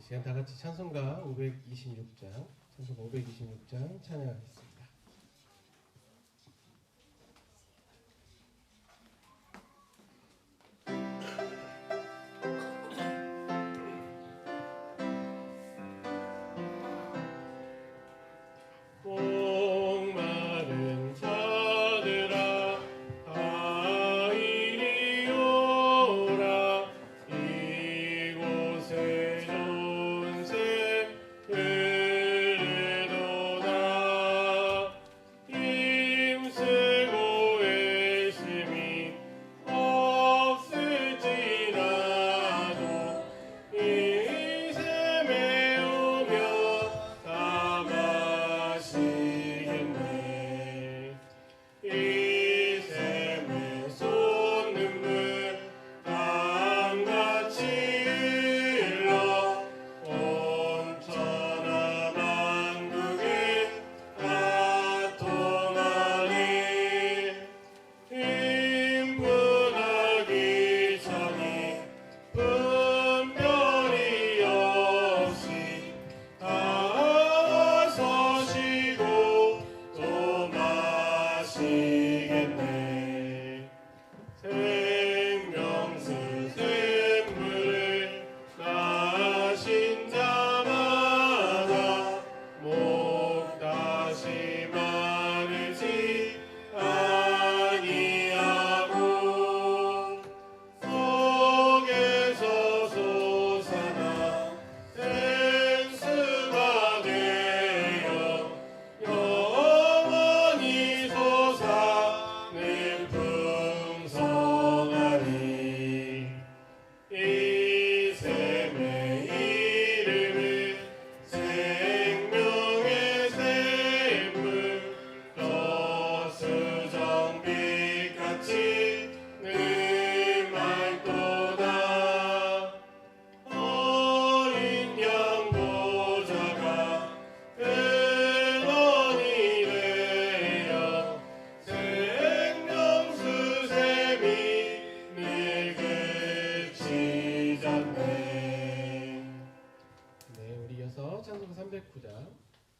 시간 다 같이 찬송가 526장, 찬송가 526장 찬양하겠습니다.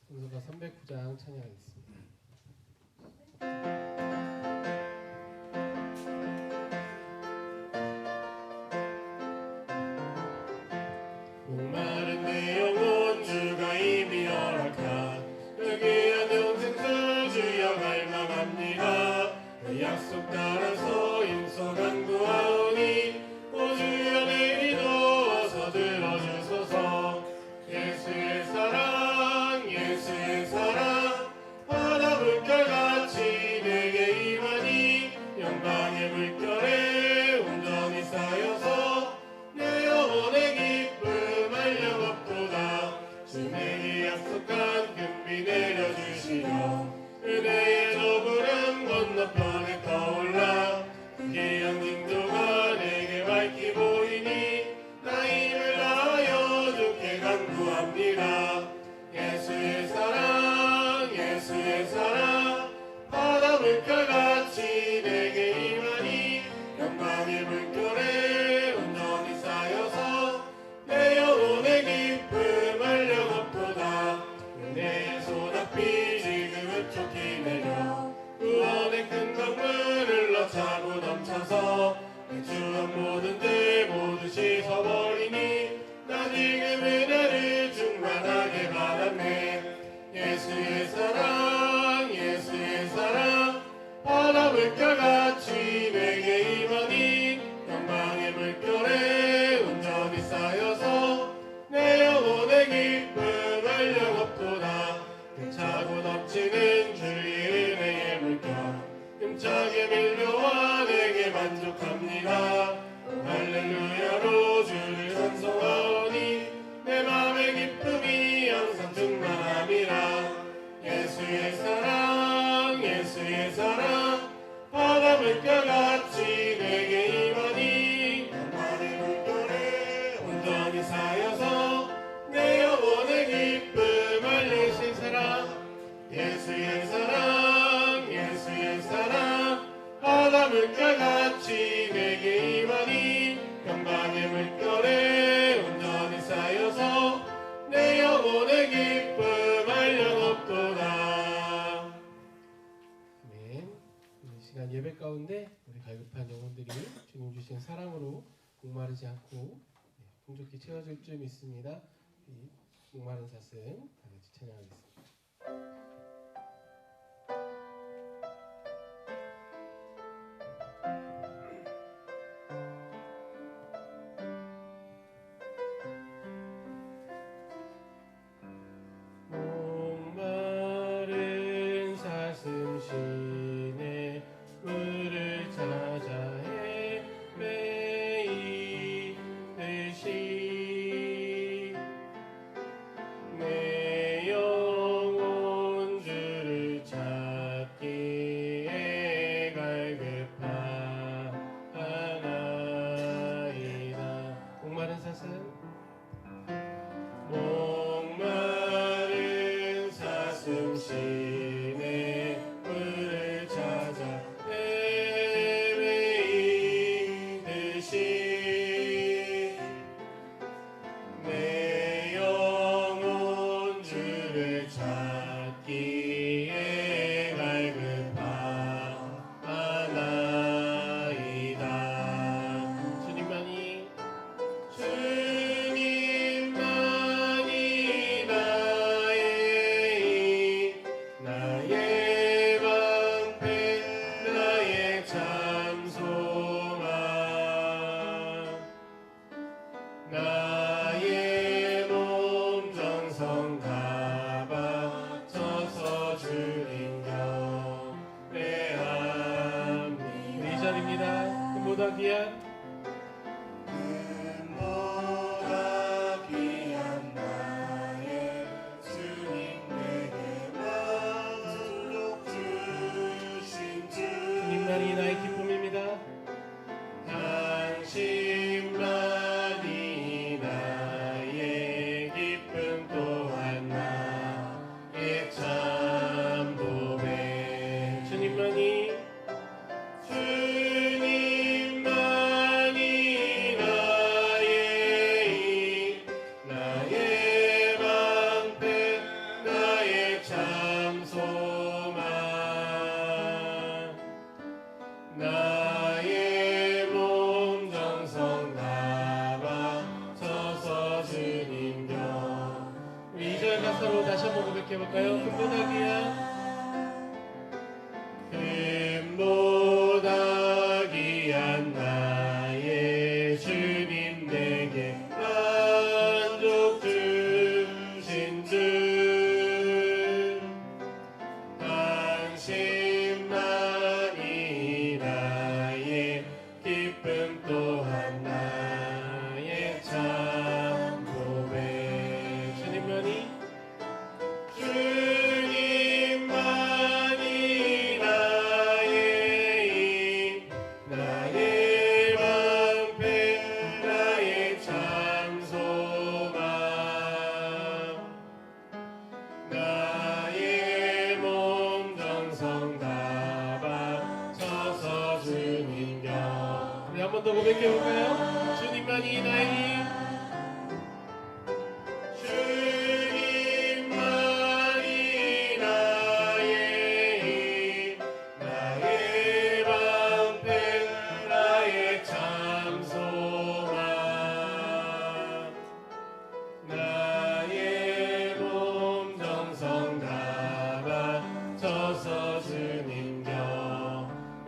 찬송가 309장 찬양하겠습니다. 목마른 내 영혼 주가 이미 허락한 그 귀한 영생수 주여 갈망합니다. 그 약속 따라서 인소 간구하오니 오 주여 내 기도 어서 들어주소서. 예수의 사랑 예수의 사랑 바다 물결같이 내게 임하니 영광의 물결에 온전히 쌓여서 내 영혼의 기쁨 알려먹도다. 주 내게 약속한 금비 내려주시며 은혜의 저 구름 건너편에 떠올라 그 귀한 징조가 내게 밝히 보이니 나 힘을 다하여 주께 간구합니다. 예수의 사랑 예수의 사랑 바다 물결같이 내게 임하니 영광의 물결에 온전히 쌓여서 내 영혼의 기쁨 알려먹도다. 은혜의 소낙비 지금 흡족히 내려 구원의 큰 강물 흘러차고 넘쳐서 내 주한 모든 죄 모두 씻어버리니 나 지금 은혜를 충만하게 받았네. 예수의 사랑 예수의 사랑 바다 물결같이 내게 임하니 영광의 물결에 온전히 쌓여서 내 영혼의 기쁨 알려먹도다. 차고 넘치는 주의 은혜의 물결 힘차게 밀려와 내게 만족합니다. 할렐루야로 주를 찬송하오니 내 맘의 기쁨이 항상 충만함이라. 예수의 사랑 예수의 사랑 바다 물결같이 내게 임하니 영광의 물결에 온전히 쌓여서 내 영혼의 기쁨 알리신 사랑. 예수의 사랑 예수의 사랑 바다 물결같이 내게 임하니 영광의 물결 급한 영혼들이 주님 주신 사랑으로 목마르지 않고 풍족히 채워질 줄 믿습니다. 이 목마른 사슴 다 같이 찬양하겠습니다. 목마른 사슴 시내 물을 찾아 헤매이듯이 내 영혼 주를 찾기에 갈급하나이다. 목마른 사슴 목마른 사슴 시내 물을 찾아 헤매이듯이 내 영혼 주를 찾기에 갈급하나이다. 주님만이 나의 방패 나의 참 소망 나의 몸 정성 다 바쳐서 주님 경배합니다. 이 자리입니다. 금보다 귀한 주님만이 나의 기쁨입니다. 당신만이 나의 기쁨 또한 나의 참 보배. 주님만이 나의 방패 나의 참 소망 나의 몸 정성 다 바쳐서 주님 경. 우리 2절 가사로 다시 한번 고백해볼까요? 금보다 귀한 나의 주님 내게 만족 주신 주 당신만이 나의 기쁨 또한 나의 참 보배. 주님만이 나의 방패 나의 참 소망 나의 몸 정성 다 바쳐서 주님 경. 우리 한 번 더 고백해볼까요? 주님만이 나의 힘 주님만이 나의 힘 나의 방패 나의 참 소망 나의 몸 정성 다 바쳐서 주님 경배합니다.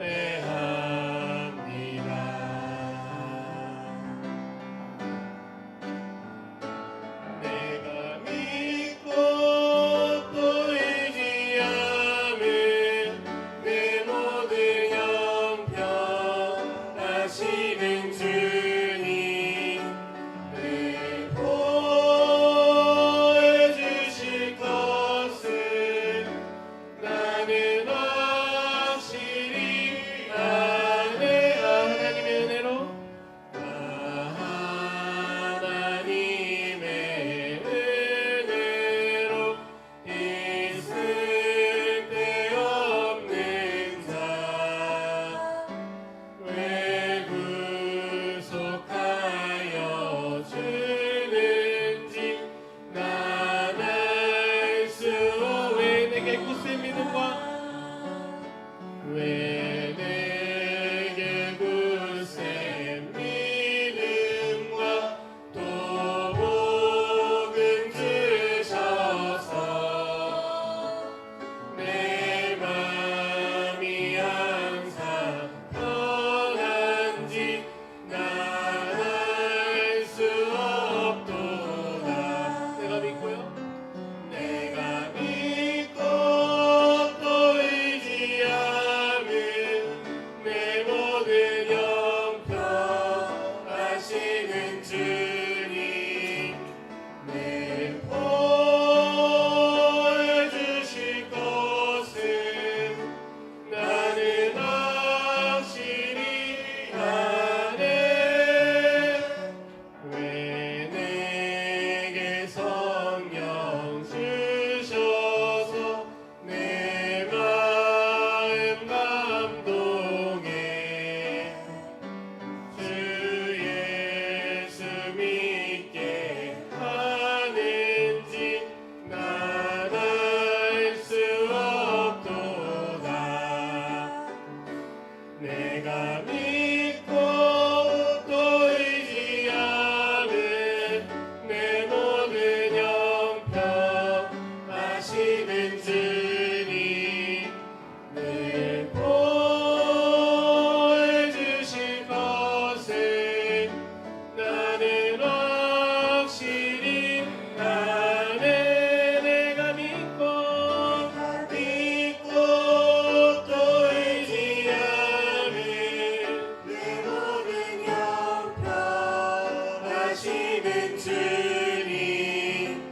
주님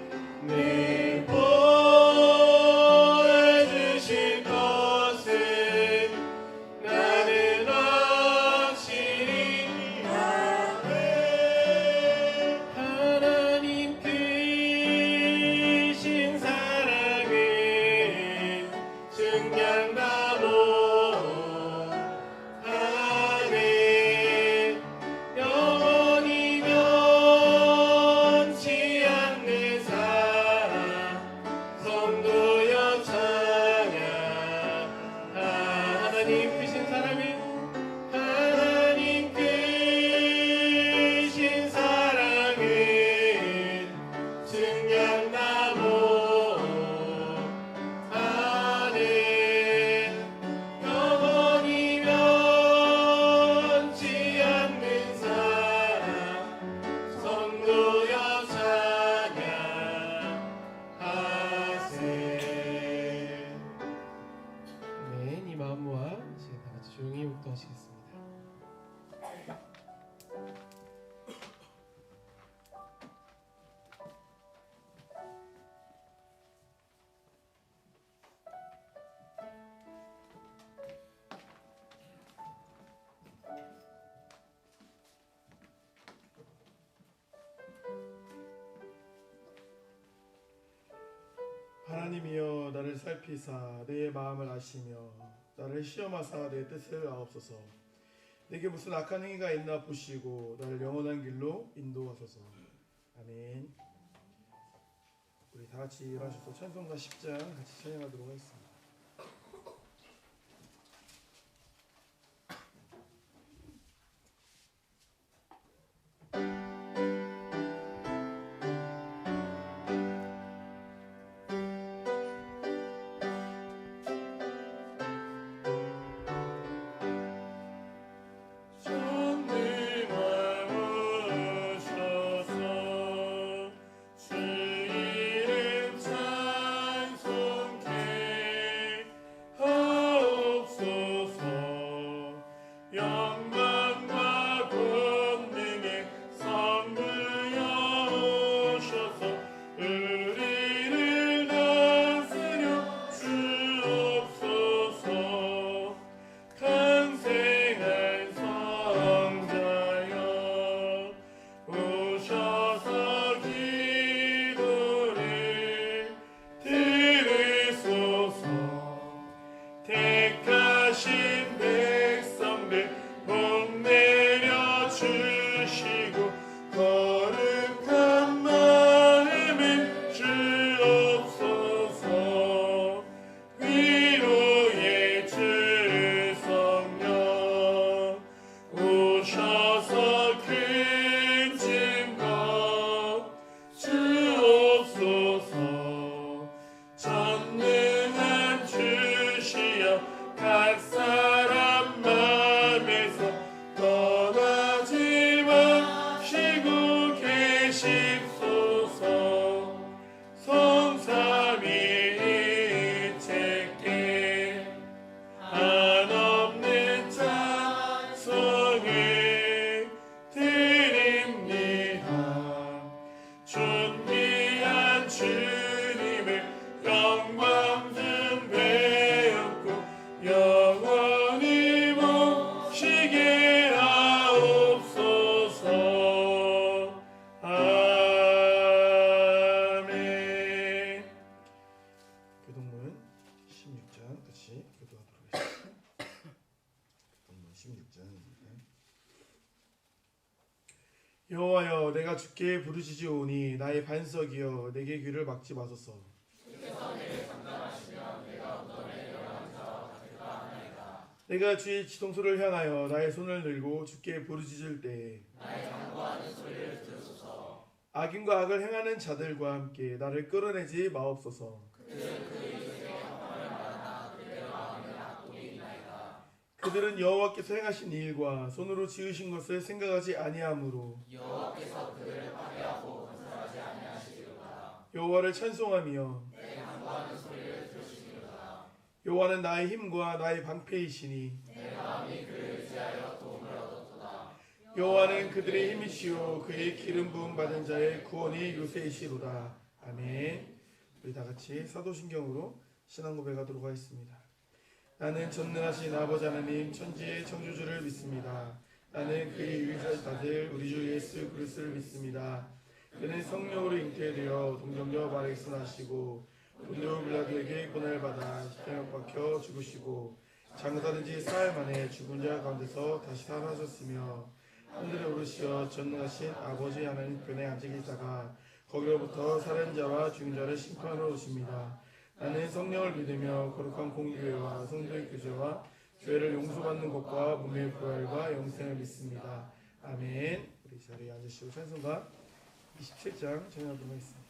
내 보여주실 것은 나는 확실히 아네. 하나님 크신 사랑은 증량나무 안에 영원히 변치 않는 사랑 성도여 찬양. 하나님 크신 사랑은 하나님 크신 사랑은 증량나무 안에 영원히 변치 않는 사랑 성도여 찬양하세. 네, 이 마음 모아 지금 다 같이 조용히 묵도하시겠습니다. 하나님이여 나를 살피사 내 마음을 아시며 나를 시험하사 내 뜻을 아옵소서. 내게 무슨 악한 행위가 있나 보시고 나를 영원한 길로 인도하소서. 아멘. 우리 다 같이 일어나셔서 찬송가 10장 같이 찬양하도록 하겠습니다. 여호와여 내가 주께 부르짖으오니 나의 반석이여 내게 귀를 막지 마소서. 내가 주의 지동소를 향하여 나의 손을 들고 주께 부르짖을 때에 악인과 악을 행하는 자들과 함께 나를 끌어내지 마옵소서. 그들은 여호와께서 행하신 일과 손으로 지으신 것을 생각하지 아니하므로 여호와께서 그들을 파괴하고 건설하지 아니하시리로다. 여호와를 찬송하며 내 간구하는 소리를 들으시리로다. 여호와는 나의 힘과 나의 방패이시니 내 마음이 그를 의지하여 도움을 얻었도다. 여호와는 그들의 힘이시요 그의 기름 부음 받은 자의 구원이 요새이시로다. 아멘. 우리 다 같이 사도신경으로 신앙 고백하도록 하겠습니다. 나는 전능하신 아버지 하나님 천지의 창조주를 믿습니다. 나는 그의 유일하신 아들 우리 주 예수 그리스도를 믿습니다. 그는 성령으로 잉태되어 동정녀 마리아에서 나시고 본디오 빌라도에게 고난을 받아 십자가에 박혀 죽으시고 장사된 지 사흘 만에 죽은 자 가운데서 다시 살아나셨으며 하늘에 오르시어 전능하신 아버지 하나님 편에 앉아 계시다가 거기로부터 살은 자와 죽은 자를 심판하러 오십니다. 나는 성령을 믿으며 거룩한 공교회와 성도의 교제와 죄를 용서받는 것과 몸의 부활과 영생을 믿습니다. 아멘. 우리 자리에 앉으시고 찬송가 27장 전하도록 하겠습니다.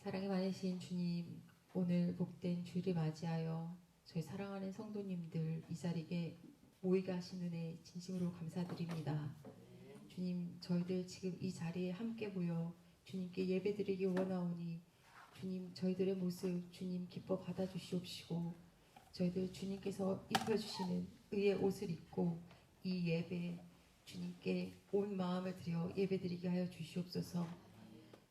사랑이 많으신 주님, 오늘 복된 주일을 맞이하여 저희 사랑하는 성도님들 이 자리에 모이게 하신 은혜 진심으로 감사드립니다. 주님, 저희들 지금 이 자리에 함께 모여 주님께 예배드리기 원하오니 주님, 저희들의 모습 주님 기뻐 받아주시옵시고 저희들 주님께서 입혀주시는 의의 옷을 입고 이 예배 주님께 온 마음을 들여 예배드리게 하여 주시옵소서.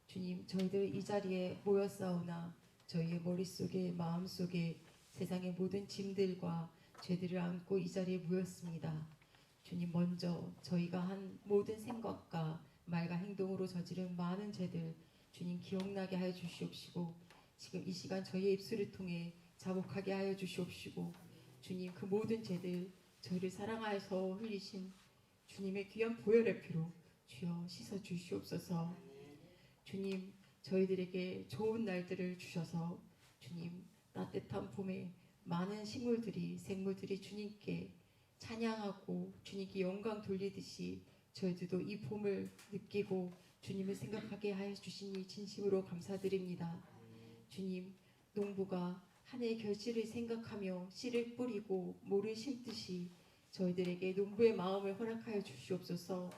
주님, 저희들 이 자리에 모였사오나 저희의 머릿속에 마음속에 세상의 모든 짐들과 죄들을 안고 이 자리에 모였습니다. 주님, 먼저 저희가 한 모든 생각과 말과 행동으로 저지른 많은 죄들 주님 기억나게 하여 주시옵시고 지금 이 시간 저희의 입술을 통해 자복하게 하여 주시옵시고 주님, 그 모든 죄들 저희를 사랑하여서 흘리신 주님의 귀한 보혈의 피로 주여 씻어 주시옵소서. 주님, 저희들에게 좋은 날들을 주셔서 주님, 따뜻한 봄에 많은 식물들이 생물들이 주님께 찬양하고 주님께 영광 돌리듯이 저희들도 이 봄을 느끼고 주님을 생각하게 하여 주시니 진심으로 감사드립니다. 주님, 농부가 한 해의 결실을 생각하며 씨를 뿌리고 모를 심듯이 저희들에게 농부의 마음을 허락하여 주시옵소서.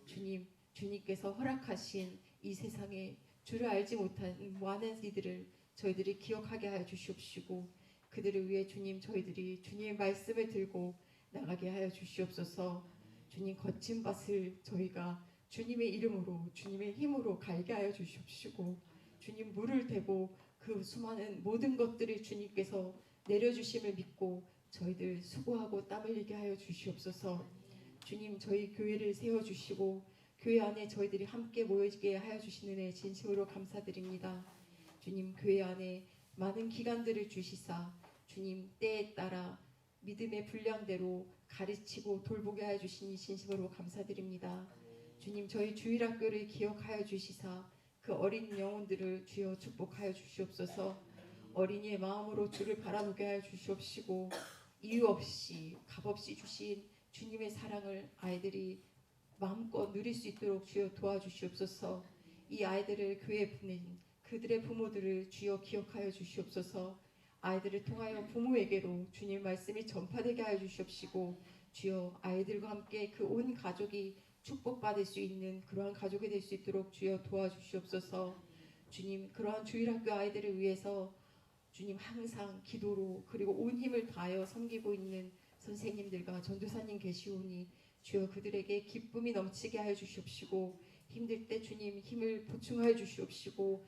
주님, 주님께서 허락하신 이 세상에 주를 알지 못한 많은 이들을 저희들이 기억하게 하여 주시옵시고 그들을 위해 주님 저희들이 주님의 말씀을 들고 나가게 하여 주시옵소서. 주님 거친 밭을 저희가 주님의 이름으로 주님의 힘으로 갈게 하여 주시옵시고 주님 물을 대고 그 수많은 모든 것들을 주님께서 내려주심을 믿고 저희들 수고하고 땀 흘리게 하여 주시옵소서. 주님 저희 교회를 세워주시고 교회 안에 저희들이 함께 모이게 하여 주시는 애 진심으로 감사드립니다. 주님 교회 안에 많은 기관들을 주시사 주님 때에 따라 믿음의 분량대로 가르치고 돌보게 하여 주시니 진심으로 감사드립니다. 주님 저희 주일학교를 기억하여 주시사 그 어린 영혼들을 주여 축복하여 주시옵소서. 어린이의 마음으로 주를 바라보게 하여 주시옵시고 이유 없이 값없이 주신 주님의 사랑을 아이들이 마음껏 누릴 수 있도록 주여 도와주시옵소서. 이 아이들을 교회에 보낸 그들의 부모들을 주여 기억하여 주시옵소서. 아이들을 통하여 부모에게로 주님 말씀이 전파되게 하여 주시옵시고 주여 아이들과 함께 그 온 가족이 축복받을 수 있는 그러한 가족이 될 수 있도록 주여 도와주시옵소서. 주님 그러한 주일학교 아이들을 위해서 주님 항상 기도로 그리고 온 힘을 다하여 섬기고 있는 선생님들과 전도사님 계시오니 주여 그들에게 기쁨이 넘치게 하여 주시옵시고 힘들 때 주님 힘을 보충하여 주시옵시고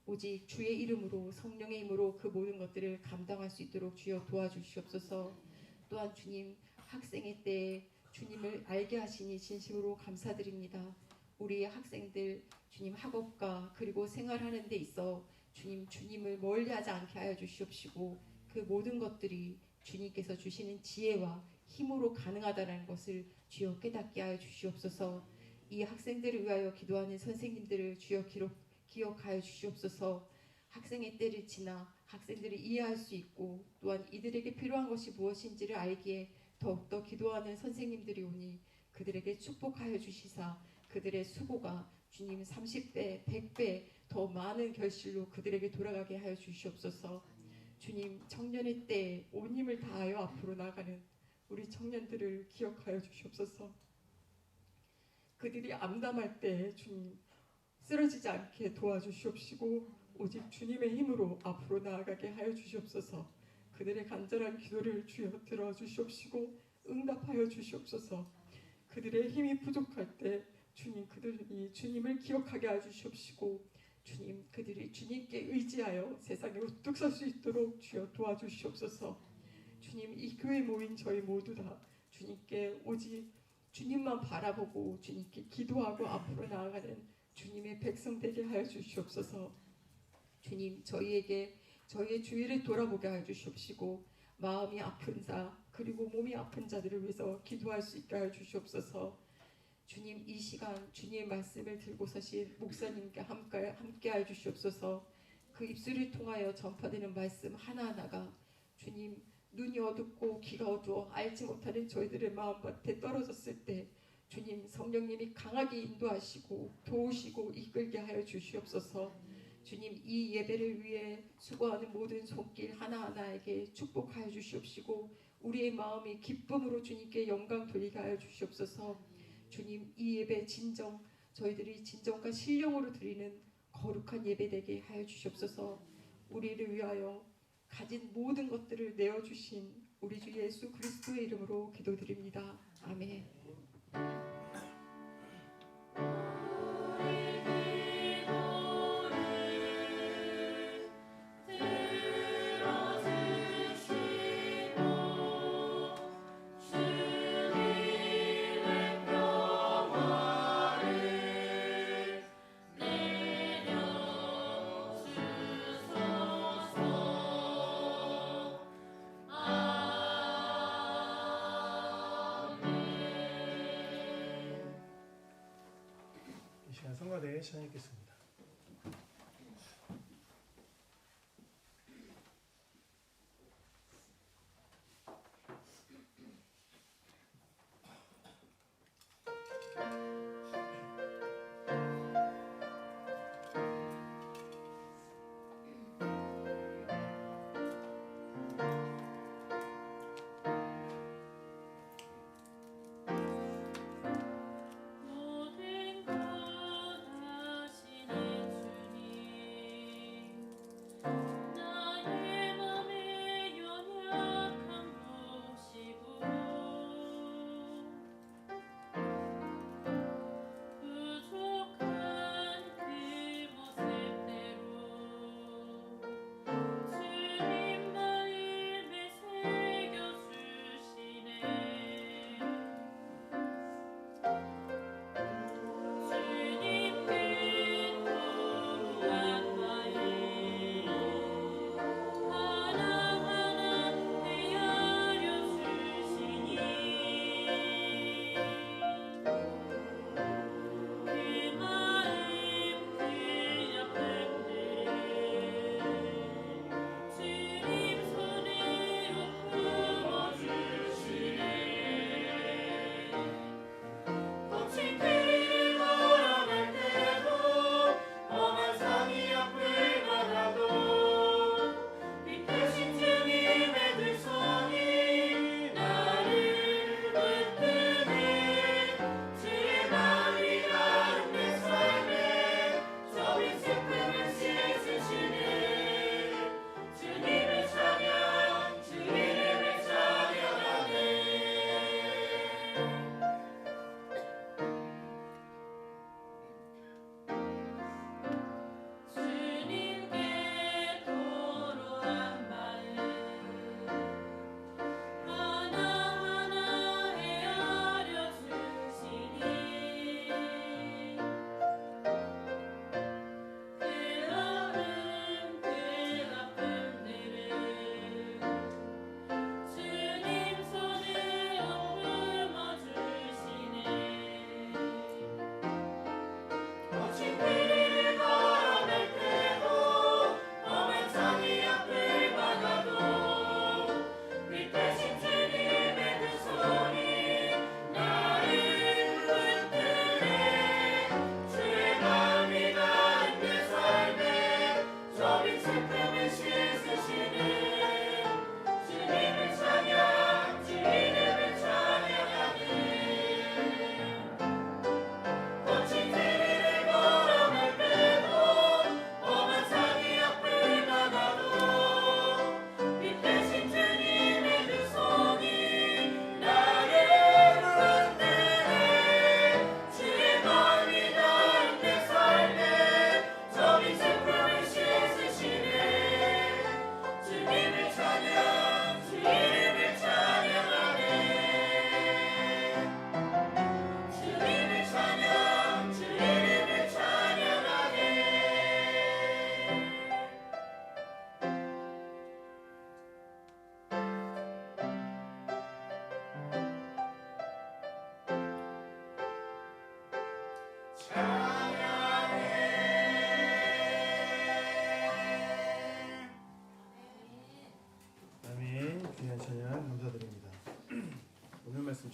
오직 주의 이름으로 성령의 힘으로 그 모든 것들을 감당할 수 있도록 주여 도와주시옵소서. 또한 주님 학생의 때에 주님을 알게 하시니 진심으로 감사드립니다. 우리 학생들 주님 학업과 그리고 생활하는 데 있어 주님을 멀리하지 않게 하여 주시옵시고 그 모든 것들이 주님께서 주시는 지혜와 힘으로 가능하다는 것을 주여 깨닫게 하여 주시옵소서. 이 학생들을 위하여 기도하는 선생님들을 주여 기억하여 주시옵소서. 학생의 때를 지나 학생들이 이해할 수 있고 또한 이들에게 필요한 것이 무엇인지를 알기에 더욱더 기도하는 선생님들이 오니 그들에게 축복하여 주시사 그들의 수고가 주님 30배, 100배 더 많은 결실로 그들에게 돌아가게 하여 주시옵소서. 주님 청년의 때에 온 힘을 다하여 앞으로 나가는 우리 청년들을 기억하여 주시옵소서. 그들이 암담할 때 주님 쓰러지지 않게 도와주시옵시고 오직 주님의 힘으로 앞으로 나아가게 하여 주시옵소서. 그들의 간절한 기도를 주여 들어주시옵시고 응답하여 주시옵소서. 그들의 힘이 부족할 때 주님 그들이 주님을 기억하게 하여 주시옵시고 주님 그들이 주님께 의지하여 세상에 우뚝 설 수 있도록 주여 도와주시옵소서. 주님 이 교회에 모인 저희 모두 다 주님께 오직 주님만 바라보고 주님께 기도하고 앞으로 나아가는 주님의 백성 되게 하여 주시옵소서. 주님 저희에게 저희의 주위를 돌아보게 하여 주시옵시고 마음이 아픈 자 그리고 몸이 아픈 자들을 위해서 기도할 수 있게 하여 주시옵소서. 주님 이 시간 주님의 말씀을 들고 서신 목사님께 함께 하여 주시옵소서. 그 입술을 통하여 전파되는 말씀 하나하나가 주님 눈이 어둡고 귀가 어두워 알지 못하는 저희들의 마음밭에 떨어졌을 때 주님 성령님이 강하게 인도하시고 도우시고 이끌게 하여 주시옵소서. 주님 이 예배를 위해 수고하는 모든 손길 하나하나에게 축복하여 주시옵시고 우리의 마음이 기쁨으로 주님께 영광 돌리게 하여 주시옵소서. 주님 이 예배 진정 저희들이 진정과 신령으로 드리는 거룩한 예배 되게 하여 주시옵소서. 우리를 위하여 가진 모든 것들을 내어주신 우리 주 예수 그리스도의 이름으로 기도드립니다. 아멘. 성가대에 찬양했겠습니다.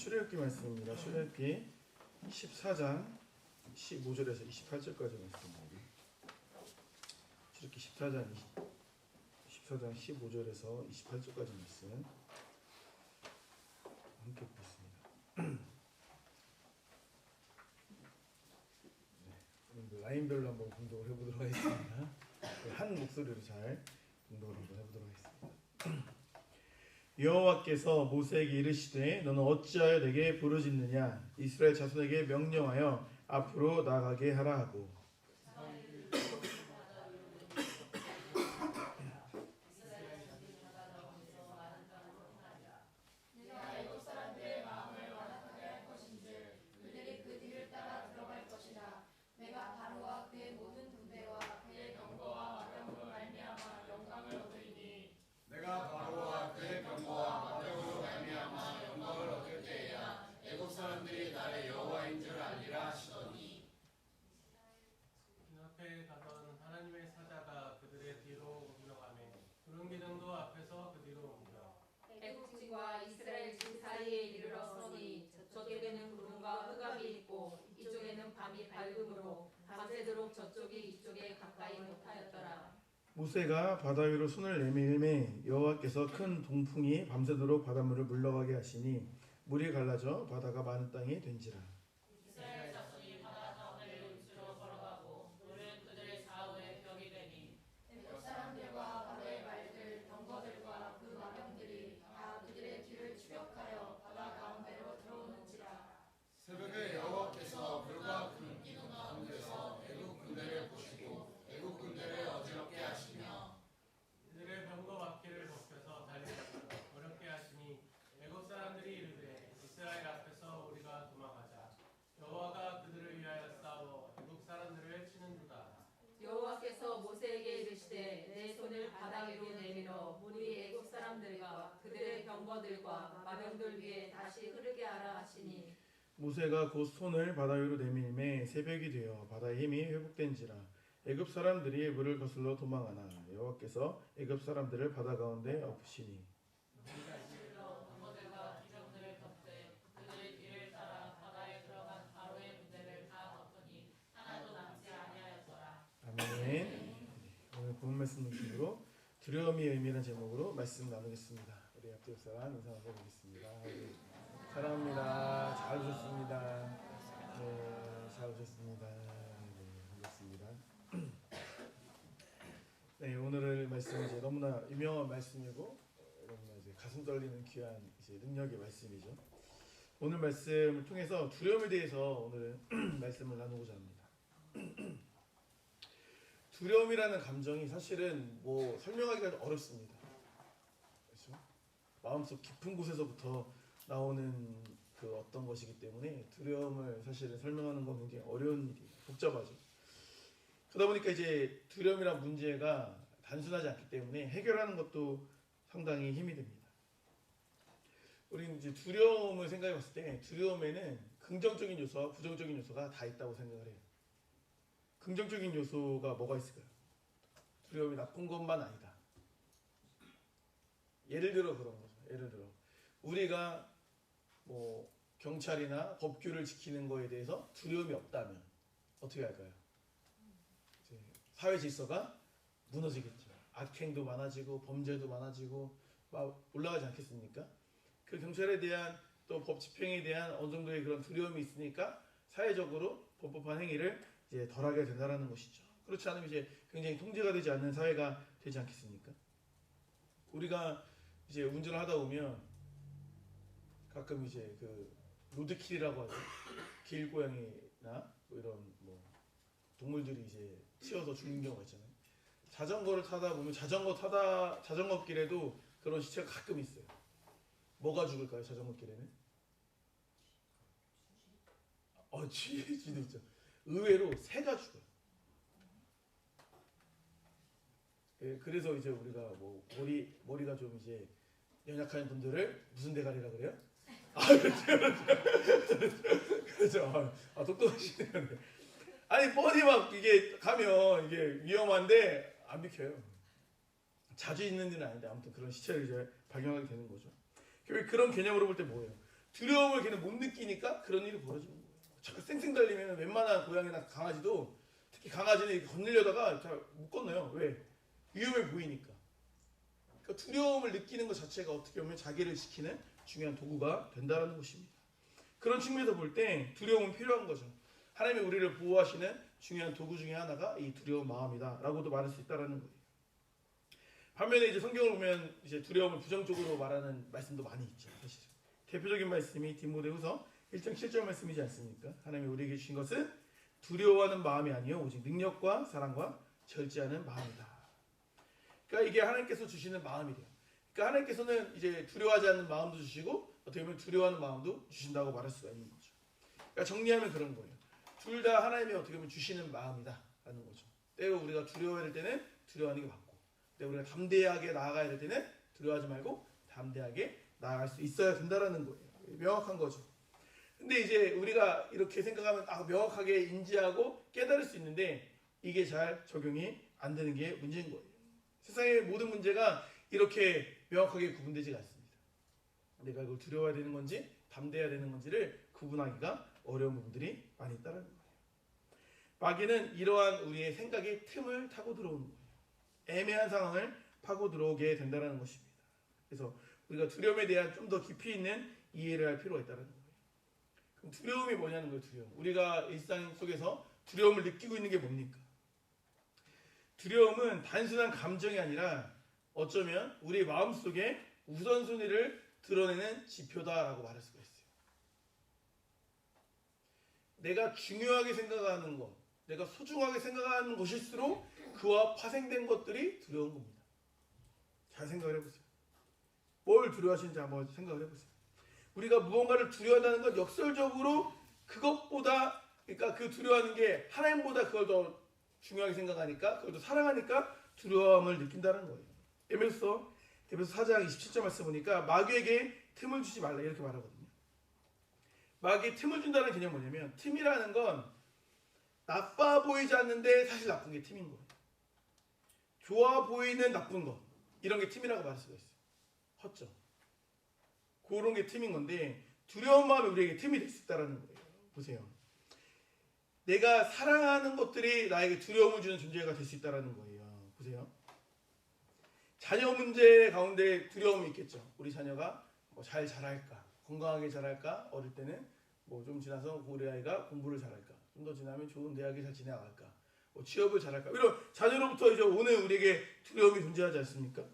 출애굽기 말씀입니다. 출애굽기 14장 15절에서 28절까지 말씀입니다. 출애굽기 14장 15절에서 28절까지 말씀 함께 보겠습니다. 네, 라인별로 한번 공독을 해보도록 하겠습니다. 한 목소리로 잘 공독을 한번 해보도록 하겠습니다. 여호와께서 모세에게 이르시되 너는 어찌하여 내게 부르짖느냐 이스라엘 자손에게 명령하여 앞으로 나가게 하라 하고 내가 바로와 그의 병거와 마병으로 말미암아 영광을 얻을 때에야 애굽 사람들이 나의 여호와인 줄 알리라 하시더니 앞에 가던 하나님의 사자가 그들의 뒤로 옮겨가매 구름 기둥도 앞에서 그 뒤로 옮겨 애국지과 이스라엘 집 사이에 이르렀으니 저쪽에는 구름과 흑암이 있고 이쪽에는 밤이 밝음으로 밤새도록 저쪽이 이쪽에 가까이 못하였더라. 모세가 바다 위로 손을 내밀매 여호와께서 큰 동풍이 밤새도록 바닷물을 물러가게 하시니 물이 갈라져 바다가 많은 땅이 된지라. 이스라엘 자손이 바다 가운데를 우주로 걸어가고 물은 그들의 좌우에 벽이 되니 애굽 사람들과 바로의 말들 병거들과 그 마병들이 다 그들의 뒤를 추격하여 바다 가운데로 들어오는지라. 새벽에 여호와께서 불과 큰 기둥 가운데서 애굽 군대를 보시고 애굽 군대를 어지럽게 하시며 그들의 병거 바퀴를 벗겨서 달리게 어렵게 하시니 애굽 사람들이 이르되 이스라엘 앞에서 우리가 도망하자 여호와가 그들을 위하여 싸워 애굽 사람들을 치는도다. 여호와께서 모세에게 이르시되 내 손을 바다 위로 내밀어 물이 애굽 사람들과 그들의 병거들과 마병들 위에 다시 흐르게 하라 하시니 모세가 곧 손을 바다 위로 내밀매 새벽이 되어 바다의 힘이 회복된지라. 애굽 사람들이 물을 거슬러 도망하나 여호와께서 애굽 사람들을 바다 가운데 엎으시니 병거들과 기병들을 덮되 그들의 뒤를 따라 바다에 들어간 바로의 군대를 다 덮으니 하나도 남지 아니하였더라. 아멘. 오늘 본 말씀 중심으로 두려움이 의미라는 제목으로 말씀 나누겠습니다. 우리 앞뒤 사람 인사하고 보겠습니다. 사랑합니다. 잘 오셨습니다. 네, 잘 오셨습니다. 네, 반갑습니다. 네, 오늘 말씀 이제 너무나 유명한 말씀이고 너무나 이제 가슴 떨리는 귀한 이제 능력의 말씀이죠. 오늘 말씀을 통해서 두려움에 대해서 오늘 말씀을 나누고자 합니다. 두려움이라는 감정이 사실은 뭐 설명하기가 어렵습니다. 그렇죠? 마음속 깊은 곳에서부터 나오는 그 어떤 것이기 때문에 두려움을 사실은 설명하는 건 굉장히 어려운 일이에요. 복잡하죠. 그러다 보니까 이제 두려움이란 문제가 단순하지 않기 때문에 해결하는 것도 상당히 힘이 듭니다. 우리는 이제 두려움을 생각해 봤을 때 두려움에는 긍정적인 요소와 부정적인 요소가 다 있다고 생각을 해요. 긍정적인 요소가 뭐가 있을까요? 두려움이 나쁜 것만 아니다. 예를 들어 그런 거죠. 예를 들어 우리가 뭐 경찰이나 법규를 지키는 거에 대해서 두려움이 없다면 어떻게 할까요? 이제 사회 질서가 무너지겠죠. 악행도 많아지고 범죄도 많아지고 막 올라가지 않겠습니까? 그 경찰에 대한 또 법 집행에 대한 어느 정도의 그런 두려움이 있으니까 사회적으로 범법한 행위를 이제 덜하게 된다라는 것이죠. 그렇지 않으면 이제 굉장히 통제가 되지 않는 사회가 되지 않겠습니까? 우리가 이제 운전을 하다 보면 가끔 이제 그 로드킬이라고 하죠. 길고양이나 뭐 이런 뭐 동물들이 이제 치여서 죽는 경우가 있잖아요. 자전거를 타다 보면 자전거 길에도 그런 시체가 가끔 있어요. 뭐가 죽을까요? 자전거 길에는? 쥐도 있죠. 의외로 새가 죽어요. 예, 그래서 이제 우리가 뭐 머리가 좀 이제 연약한 분들을 무슨 대가리라 그래요? 그렇죠. 똑똑하시네요. 아니 뻔히 막 이게 가면 이게 위험한데 안 비켜요. 자주 있는 일은 아닌데 아무튼 그런 시체를 이제 발견하게 되는 거죠. 그런 개념으로 볼 때 뭐예요? 두려움을 걔는 못 느끼니까 그런 일이 벌어지는 거예요. 자꾸 쌩쌩 달리면 웬만한 고양이나 강아지도, 특히 강아지는 이렇게 건너려다가 잘 못 건너요. 왜? 위험해 보이니까. 그러니까 두려움을 느끼는 것 자체가 어떻게 보면 자기를 지키는 중요한 도구가 된다는 것입니다. 그런 측면에서 볼 때 두려움은 필요한 거죠. 하나님이 우리를 보호하시는 중요한 도구 중에 하나가 이 두려운 마음이다라고도 말할 수 있다라는 거예요. 반면에 이제 성경을 보면 이제 두려움을 부정적으로 말하는 말씀도 많이 있죠. 사실 대표적인 말씀이 디모데후서 1장 7절 말씀이지 않습니까? 하나님이 우리에게 주신 것은 두려워하는 마음이 아니요 오직 능력과 사랑과 절제하는 마음이다. 그러니까 이게 하나님께서 주시는 마음이래요. 그러니까 하나님께서는 이제 두려워하지 않는 마음도 주시고 어떻게 보면 두려워하는 마음도 주신다고 말할 수가 있는 거죠. 그러니까 정리하면 그런 거예요. 둘 다 하나님이 어떻게 보면 주시는 마음이다라는 거죠. 때로 우리가 두려워해야 될 때는 두려워하는 게 맞고, 때로 우리가 담대하게 나아가야 될 때는 두려워하지 말고 담대하게 나아갈 수 있어야 된다라는 거예요. 명확한 거죠. 근데 이제 우리가 이렇게 생각하면 명확하게 인지하고 깨달을 수 있는데 이게 잘 적용이 안 되는 게 문제인 거예요. 세상의 모든 문제가 이렇게 명확하게 구분되지가 않습니다. 내가 이걸 두려워해야 되는 건지 담대해야 되는 건지를 구분하기가 어려운 부분들이 많이 있다는 거예요. 마귀는 이러한 우리의 생각의 틈을 타고 들어오는 거예요. 애매한 상황을 파고 들어오게 된다는 것입니다. 그래서 우리가 두려움에 대한 좀 더 깊이 있는 이해를 할 필요가 있다는 거예요. 그럼 두려움이 뭐냐는 거예요. 두려움. 우리가 일상 속에서 두려움을 느끼고 있는 게 뭡니까? 두려움은 단순한 감정이 아니라 어쩌면 우리 마음속에 우선순위를 드러내는 지표다라고 말할 수가 있어요. 내가 중요하게 생각하는 것, 내가 소중하게 생각하는 것일수록 그와 파생된 것들이 두려운 겁니다. 잘 생각을 해보세요. 뭘 두려워하시는지 한번 생각을 해보세요. 우리가 무언가를 두려워한다는 건 역설적으로 그것보다, 그러니까 그 두려워하는 게 하나님보다 그걸 더 중요하게 생각하니까, 그걸 더 사랑하니까 두려움을 느낀다는 거예요. 에베소 4장 27절 말씀 보니까 마귀에게 틈을 주지 말라 이렇게 말하거든요. 마귀에 틈을 준다는 개념이 뭐냐면, 틈이라는 건 나빠 보이지 않는데 사실 나쁜 게 틈인 거예요. 좋아 보이는 나쁜 것, 이런 게 틈이라고 말할 수가 있어요. 헛죠. 그런 게 틈인 건데, 두려운 마음이 우리에게 틈이 될 수 있다는 거예요. 보세요. 내가 사랑하는 것들이 나에게 두려움을 주는 존재가 될 수 있다는 거예요. 보세요. 자녀 문제 가운데 두려움이 있겠죠. 우리 자녀가 잘 자랄까, 건강하게 자랄까, 어릴 때는 좀 지나서 우리 아이가 공부를 잘할까, 좀 더 지나면 좋은 대학에 잘 지나갈까, 취업을 잘할까, 이런 자녀로부터 이제 오늘 우리에게 두려움이 존재하지 않습니까?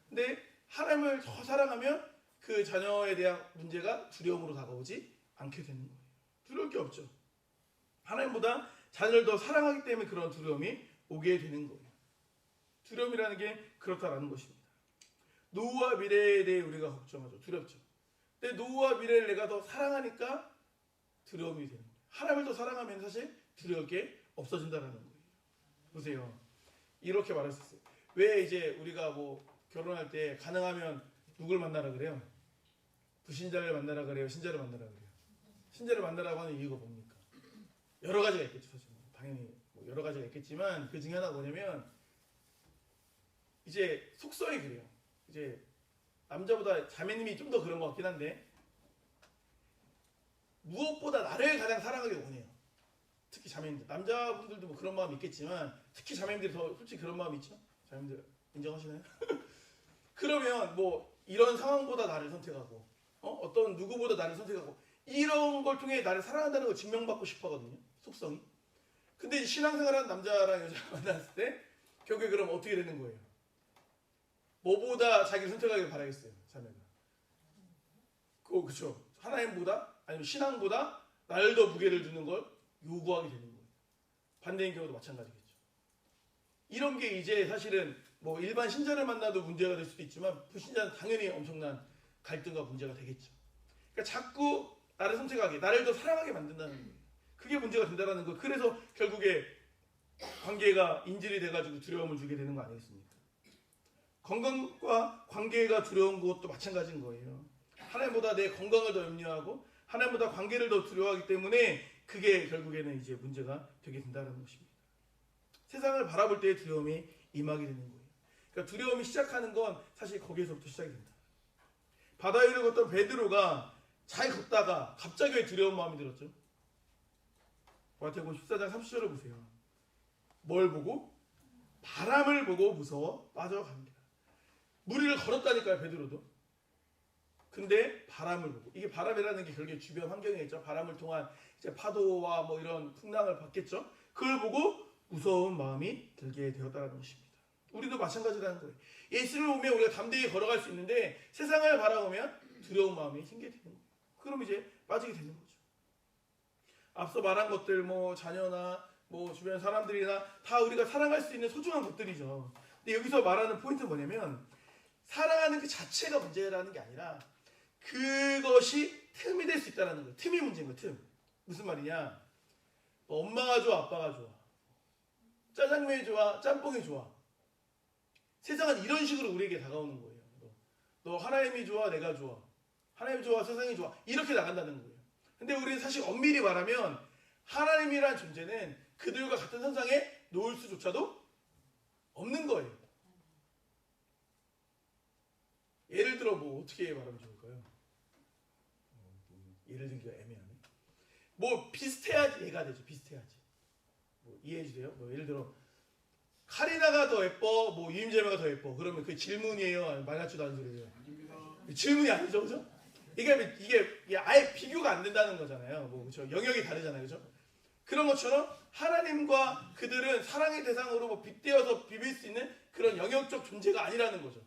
근데 하나님을 더 사랑하면 그 자녀에 대한 문제가 두려움으로 다가오지 않게 되는 거예요. 두려울 게 없죠. 하나님보다 자녀를 더 사랑하기 때문에 그런 두려움이 오게 되는 거예요. 두려움이라는 게 그렇다라는 것입니다. 노후와 미래에 대해 우리가 걱정하죠. 두렵죠. 근데 노후와 미래를 내가 더 사랑하니까 두려움이 되는 거예요. 하나님을 더 사랑하면 사실 두려울 게 없어진다는 거예요. 보세요. 이렇게 말할 수 있어요. 왜 이제 우리가 결혼할 때 가능하면 누굴 만나라 그래요? 불신자를 만나라 그래요? 신자를 만나라 그래요? 신자를 만나라고 하는 이유가 뭡니까? 여러 가지가 있겠죠. 사실 당연히 여러 가지가 있겠지만 그 중에 하나가 뭐냐면, 이제 속성이 그래요. 이제 남자보다 자매님이 좀 더 그런 것 같긴 한데, 무엇보다 나를 가장 사랑하기 원해요. 특히 자매님들. 남자분들도 그런 마음이 있겠지만 특히 자매님들이 더 솔직히 그런 마음이 있죠. 자매님들 인정하시나요? 그러면 이런 상황보다 나를 선택하고, 어떤 누구보다 나를 선택하고, 이런 걸 통해 나를 사랑한다는 걸 증명받고 싶어 하거든요. 속성이. 근데 이제 신앙생활하는 남자랑 여자가 만났을 때 결국에 그럼 어떻게 되는 거예요? 뭐보다 자기를 선택하길 바라겠어요, 자매가. 그쵸. 하나님보다, 아니면 신앙보다 나를 더 무게를 두는 걸 요구하게 되는 거예요. 반대인 경우도 마찬가지겠죠. 이런 게 이제 사실은 일반 신자를 만나도 문제가 될 수도 있지만 불신자는 당연히 엄청난 갈등과 문제가 되겠죠. 그러니까 자꾸 나를 선택하게, 나를 더 사랑하게 만든다는 거예요. 그게 문제가 된다는 거예요. 그래서 결국에 관계가 인질이 돼가지고 두려움을 주게 되는 거 아니겠습니까? 건강과 관계가 두려운 것도 마찬가지인 거예요. 하나님보다 내 건강을 더 염려하고 하나님보다 관계를 더 두려워하기 때문에 그게 결국에는 이제 문제가 되게 된다는 것입니다. 세상을 바라볼 때 두려움이 임하게 되는 거예요. 그러니까 두려움이 시작하는 건 사실 거기에서부터 시작이 된다. 바다 위를 걷던 베드로가 잘 걷다가 갑자기 왜 두려운 마음이 들었죠? 마태복음 14장 30절을 보세요. 뭘 보고? 바람을 보고 무서워 빠져갑니다. 무리를 걸었다니까요, 베드로도. 근데 바람을 보고, 이게 바람이라는 게 결국에 주변 환경이겠죠. 바람을 통한 이제 파도와 뭐 이런 풍랑을 받겠죠. 그걸 보고 무서운 마음이 들게 되었다는 것입니다. 우리도 마찬가지라는 거예요. 예수를 보면 우리가 담대히 걸어갈 수 있는데 세상을 바라보면 두려운 마음이 생기게 되는 거예요. 그럼 이제 빠지게 되는 거죠. 앞서 말한 것들, 뭐 자녀나 뭐 주변 사람들이나 다 우리가 사랑할 수 있는 소중한 것들이죠. 근데 여기서 말하는 포인트는 뭐냐면 사랑하는 그 자체가 문제라는 게 아니라 그것이 틈이 될 수 있다는 거예요. 틈이 문제인 거예요. 틈. 무슨 말이냐? 뭐 엄마가 좋아, 아빠가 좋아, 짜장면이 좋아, 짬뽕이 좋아. 세상은 이런 식으로 우리에게 다가오는 거예요. 너 하나님이 좋아, 내가 좋아, 하나님이 좋아, 세상이 좋아, 이렇게 나간다는 거예요. 근데 우리는 사실 엄밀히 말하면 하나님이란 존재는 그들과 같은 선상에 놓을 수조차도 없는 거예요. 예를 들어 뭐 어떻게 말하면 좋을까요? 예를 들기가 애매하네. 뭐 비슷해야지 얘가 되죠. 비슷해야지. 뭐 이해해 주세요. 뭐 예를 들어 카리나가 더 예뻐, 뭐 유임재매가 더 예뻐. 그러면 그게 질문이에요? 아니면 말 같지도 않은 소리예요? 질문이 아니죠, 그죠? 이게 아예 비교가 안 된다는 거잖아요. 뭐 그렇죠? 영역이 다르잖아요, 그죠? 그런 것처럼 하나님과 그들은 사랑의 대상으로 뭐 빗대어서 비빌 수 있는 그런 영역적 존재가 아니라는 거죠.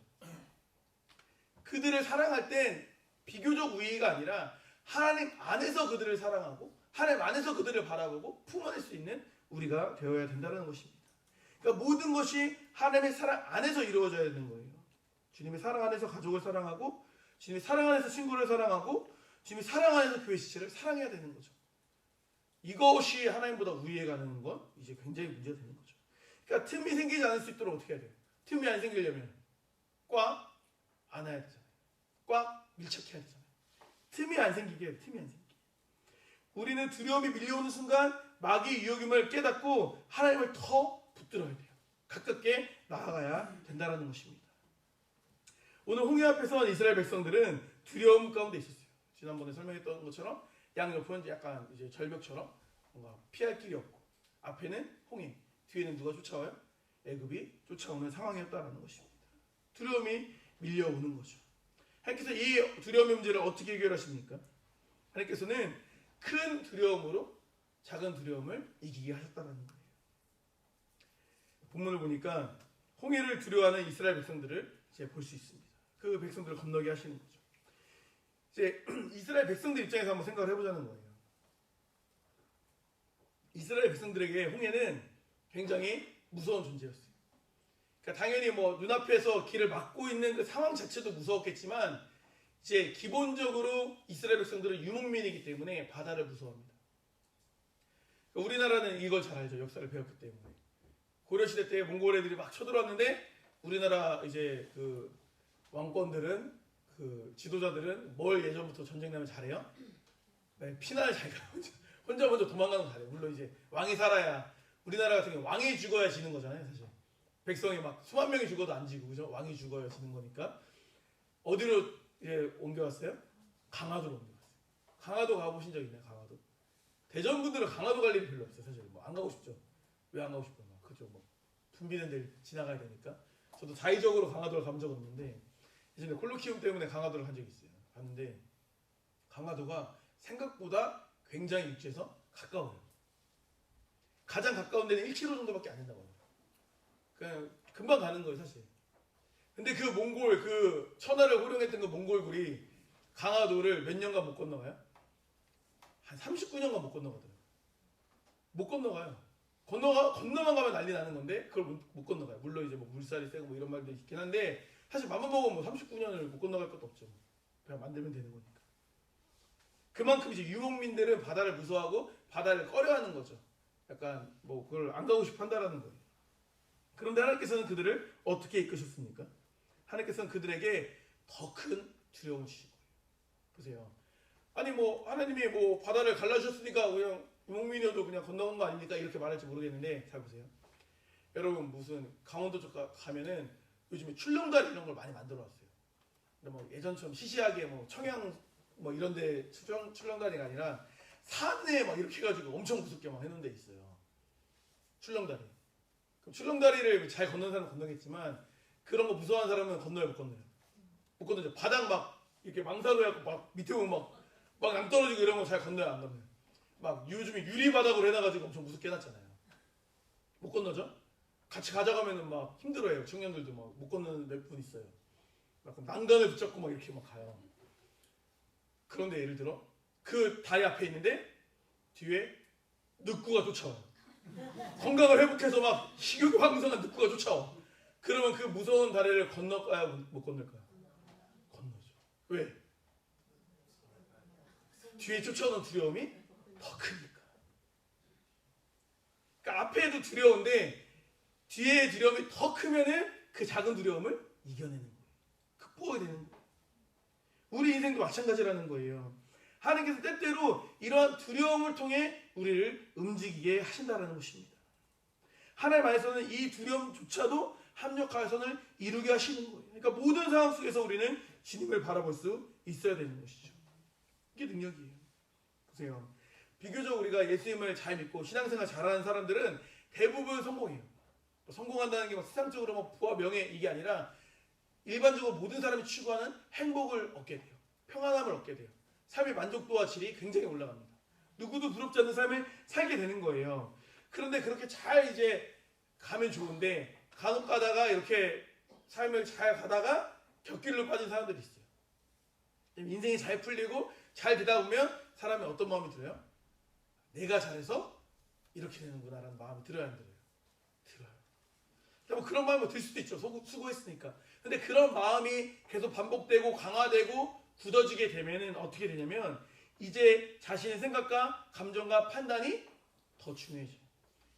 그들을 사랑할 땐 비교적 우위가 아니라 하나님 안에서 그들을 사랑하고 하나님 안에서 그들을 바라보고 품어낼 수 있는 우리가 되어야 된다는 것입니다. 그러니까 모든 것이 하나님의 사랑 안에서 이루어져야 되는 거예요. 주님의 사랑 안에서 가족을 사랑하고 주님의 사랑 안에서 친구를 사랑하고 주님의 사랑 안에서 교회 지체를 사랑해야 되는 거죠. 이것이 하나님보다 우위에 가는 건 이제 굉장히 문제가 되는 거죠. 그러니까 틈이 생기지 않을 수 있도록 어떻게 해야 돼요? 틈이 안 생기려면 꽉 안아야 되잖아요. 꽉 밀착해야 되잖아요. 틈이 안 생기게 해요. 틈이 안 생기게. 우리는 두려움이 밀려오는 순간 마귀의 유혹임을 깨닫고 하나님을 더 붙들어야 돼요. 가깝게 나아가야 된다는 것입니다. 오늘 홍해 앞에 선 이스라엘 백성들은 두려움 가운데 있었어요. 지난번에 설명했던 것처럼 양옆은 약간 이제 절벽처럼 뭔가 피할 길이 없고 앞에는 홍해, 뒤에는 누가 쫓아와요? 애굽이 쫓아오는 상황이었다는 것입니다. 두려움이 밀려오는 거죠. 하나님께서 이 두려움의 문제를 어떻게 해결하십니까? 하나님께서는 큰 두려움으로 작은 두려움을 이기게 하셨다는 거예요. 본문을 보니까 홍해를 두려워하는 이스라엘 백성들을 이제 볼 수 있습니다. 그 백성들을 건너게 하시는 거죠. 이제 이스라엘 백성들 입장에서 한번 생각을 해보자는 거예요. 이스라엘 백성들에게 홍해는 굉장히 무서운 존재였어요. 그러니까 당연히 뭐 눈앞에서 길을 막고 있는 그 상황 자체도 무서웠겠지만 이제 기본적으로 이스라엘 백성들은 유목민이기 때문에 바다를 무서워합니다. 그러니까 우리나라는 이걸 잘 알죠. 역사를 배웠기 때문에. 고려시대 때 몽골 애들이 막 쳐들어왔는데 우리나라 이제 그 왕권들은 그 지도자들은 뭘 예전부터 전쟁 나면 잘해요? 네, 피난을 잘 가요. 혼자 먼저 도망가는 거 잘해요. 물론 이제 왕이 살아야 우리나라 같은 경우 왕이 죽어야 지는 거잖아요, 사실. 백성이 막 수만 명이 죽어도 안 지고 그죠? 왕이 죽어야 지는 거니까. 어디로 이제 옮겨왔어요? 강화도로 옮겨왔어요. 강화도 가보신 적 있나요? 강화도? 대전 분들은 강화도 갈 일이 별로 없어요, 사실. 뭐 안 가고 싶죠. 왜 안 가고 싶어요? 그죠? 뭐 붐비는 데 지나가야 되니까. 저도 자의적으로 강화도를 가본 적은 없는데 예전에 콜로키움 때문에 강화도를 간 적이 있어요. 갔는데 강화도가 생각보다 굉장히 육지에서 가까워요. 가장 가까운 데는 1km 정도밖에 안 된다고 해요. 그냥 금방 가는 거예요, 사실. 근데 그 몽골, 그 천하를 호령했던 그 몽골굴이 강화도를 몇 년간 못 건너가요? 한 39년간 못 건너가더라고요. 못 건너가요. 건너만 가면 난리 나는 건데 그걸 못 건너가요. 물론 이제 뭐 물살이 세고 뭐 이런 말도 있긴 한데 사실 맘만 먹으면 뭐 39년을 못 건너갈 것도 없죠. 그냥 만들면 되는 거니까. 그만큼 이제 유목민들은 바다를 무서워하고 바다를 꺼려하는 거죠. 약간 뭐 그걸 안 가고 싶어 한다라는 거예요. 그런데 하나님께서는 그들을 어떻게 이끄셨습니까? 하나님께서는 그들에게 더 큰 두려움을 주신 거예요. 보세요. 아니 뭐 하나님이 뭐 바다를 갈라주셨으니까 그냥 유목민이어도 그냥 건너간 거 아닙니까? 이렇게 말할지 모르겠는데 잘 보세요. 여러분 무슨 강원도 쪽 가면은 요즘에 출렁다리 이런 걸 많이 만들어 놨어요. 근데 뭐 예전처럼 시시하게 뭐 청양 뭐 이런데 출렁다리가 아니라 산에 막 이렇게 해가지고 엄청 무섭게 막 해놓은 데 있어요. 출렁다리. 그럼 출렁다리를 잘 건너는 사람은 건너겠지만 그런 거 무서워하는 사람은 건너요, 못 건너요? 못 건너죠. 바닥 막 이렇게 망사로 해갖고 막 밑에 보면 막 낭떨어지고 이런 거 잘 건너요, 안 건너요? 막 요즘에 유리바닥으로 해놔가지고 엄청 무섭게 해놨잖아요. 못 건너죠? 같이 가져가면은 막 힘들어해요. 청년들도 막 못 건너는 몇 분 있어요. 막 난간을 붙잡고 막 이렇게 막 가요. 그런데 예를 들어 그 다리 앞에 있는데 뒤에 늑구가 쫓아와요. 건강을 회복해서 막 식욕이 왕성한 늑구가 쫓아와. 그러면 그 무서운 다리를 건너가야 못 건널까요? 건너죠. 왜? 뒤에 쫓아오는 두려움이 더 크니까. 그러니까 앞에도 두려운데 뒤에 두려움이 더 크면은 그 작은 두려움을 이겨내는 거예요. 극복하게 되는 거예요. 우리 인생도 마찬가지라는 거예요. 하나님께서 때때로 이러한 두려움을 통해 우리를 움직이게 하신다는 것입니다. 하나님 안에서는 이 두려움조차도 합력하여서는 이루게 하시는 거예요. 그러니까 모든 상황 속에서 우리는 주님을 바라볼 수 있어야 되는 것이죠. 이게 능력이에요. 보세요. 비교적 우리가 예수님을 잘 믿고 신앙생활 잘하는 사람들은 대부분 성공해요. 성공한다는 게 막 세상적으로 막 부와 명예 이게 아니라 일반적으로 모든 사람이 추구하는 행복을 얻게 돼요. 평안함을 얻게 돼요. 삶의 만족도와 질이 굉장히 올라갑니다. 누구도 부럽지 않는 삶을 살게 되는 거예요. 그런데 그렇게 잘 이제 가면 좋은데 간혹 가다가 이렇게 삶을 잘 가다가 곁길로 빠진 사람들이 있어요. 인생이 잘 풀리고 잘 되다 보면 사람이 어떤 마음이 들어요? 내가 잘해서 이렇게 되는구나 라는 마음이 들어요, 안 들어요? 들어요. 뭐 그런 마음이 들 수도 있죠. 수고했으니까. 근데 그런 마음이 계속 반복되고 강화되고 굳어지게 되면은 어떻게 되냐면 이제 자신의 생각과 감정과 판단이 더 중요해져요.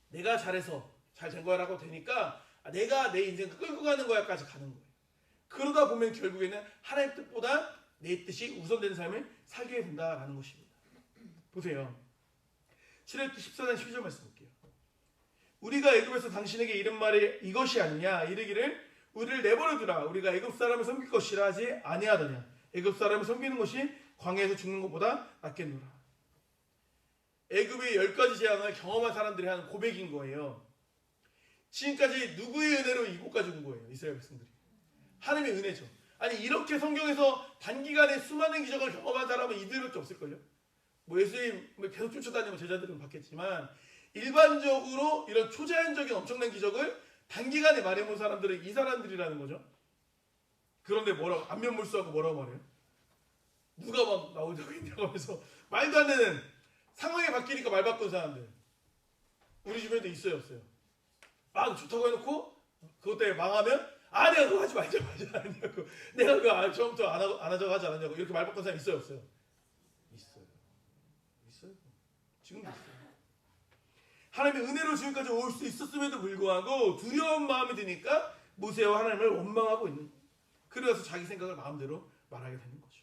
내가 잘해서 잘 된 거라고 되니까 내가 내 인생을 끌고 가는 거야까지 가는 거예요. 그러다 보면 결국에는 하나님의 뜻보다 내 뜻이 우선되는 삶을 살게 된다라는 것입니다. 보세요. 출애굽기 14장 12절 말씀 볼게요. 우리가 애굽에서 당신에게 이른 말이 이것이 아니냐 이르기를 우리를 내버려 두라 우리가 애굽 사람을 섬길 것이라 하지 아니하더냐 애굽 사람을 섬기는 것이 광야에서 죽는 것보다 낫겠노라. 애굽의 10가지 재앙을 경험한 사람들이 하는 고백인 거예요. 지금까지 누구의 은혜로 이곳까지 온 거예요? 이스라엘 백성들이. 하나님의 은혜죠. 아니 이렇게 성경에서 단기간에 수많은 기적을 경험한 사람은 이들밖에 없을걸요. 뭐 예수님 계속 쫓아다니고 제자들은 봤겠지만 일반적으로 이런 초자연적인 엄청난 기적을 단기간에 말해본 사람들은 이 사람들이라는 거죠. 그런데 뭐라고 안면몰수하고 뭐라고 말해요? 누가 막 나오자고 있냐고 하면서 말도 안 되는 상황이 바뀌니까 말 바꾼 사람들 우리 주변에도 있어요, 없어요? 막 좋다고 해놓고 그것 때문에 망하면 내가 그거 하지 말자 아니냐고 내가 그거 처음부터 안 하자고 하지 않았냐고 이렇게 말 바꾼 사람 있어요, 없어요? 있어요. 지금도 있어요. 하나님의 은혜로 지금까지 올 수 있었음에도 불구하고 두려운 마음이 드니까 모세와 하나님을 원망하고 있는 거예요. 그래서 자기 생각을 마음대로 말하게 되는 거죠.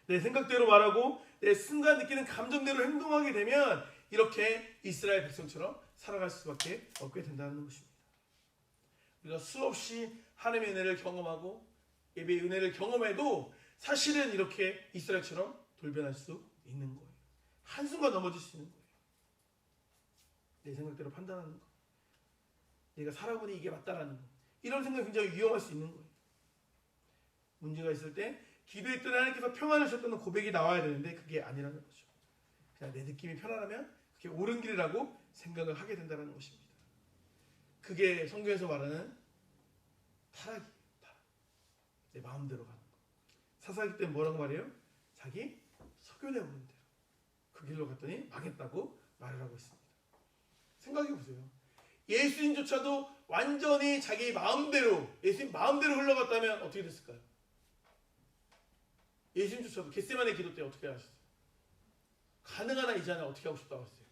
내 생각대로 말하고 내 순간 느끼는 감정대로 행동하게 되면 이렇게 이스라엘 백성처럼 살아갈 수밖에 없게 된다는 것입니다. 우리가 수없이 하나님의 은혜를 경험하고 예배의 은혜를 경험해도 사실은 이렇게 이스라엘처럼 돌변할 수 있는 거예요. 한순간 넘어질 수 있는 거예요. 내 생각대로 판단하는 거. 내가 살아보니 이게 맞다라는 거. 이런 생각이 굉장히 위험할 수 있는 거예요. 문제가 있을 때 기도했더니 하나님께서 평안을 주셨다는 고백이 나와야 되는데 그게 아니라는 거죠. 그냥 내 느낌이 편안하면 그게 옳은 길이라고 생각을 하게 된다는 것입니다. 그게 성경에서 말하는 타락이에요. 타락. 내 마음대로 가는 거. 사사기 때는 뭐라고 말해요? 자기 석연에 오른 대로. 그 길로 갔더니 망했다고 말을 하고 있습니다. 생각해 보세요. 예수님조차도 완전히 자기 마음대로 예수님 마음대로 흘러갔다면 어떻게 됐을까요? 예수님조차도 겟세마네 기도 때 어떻게 하셨어요? 가능하나 이자는 어떻게 하고 싶다고 했어요?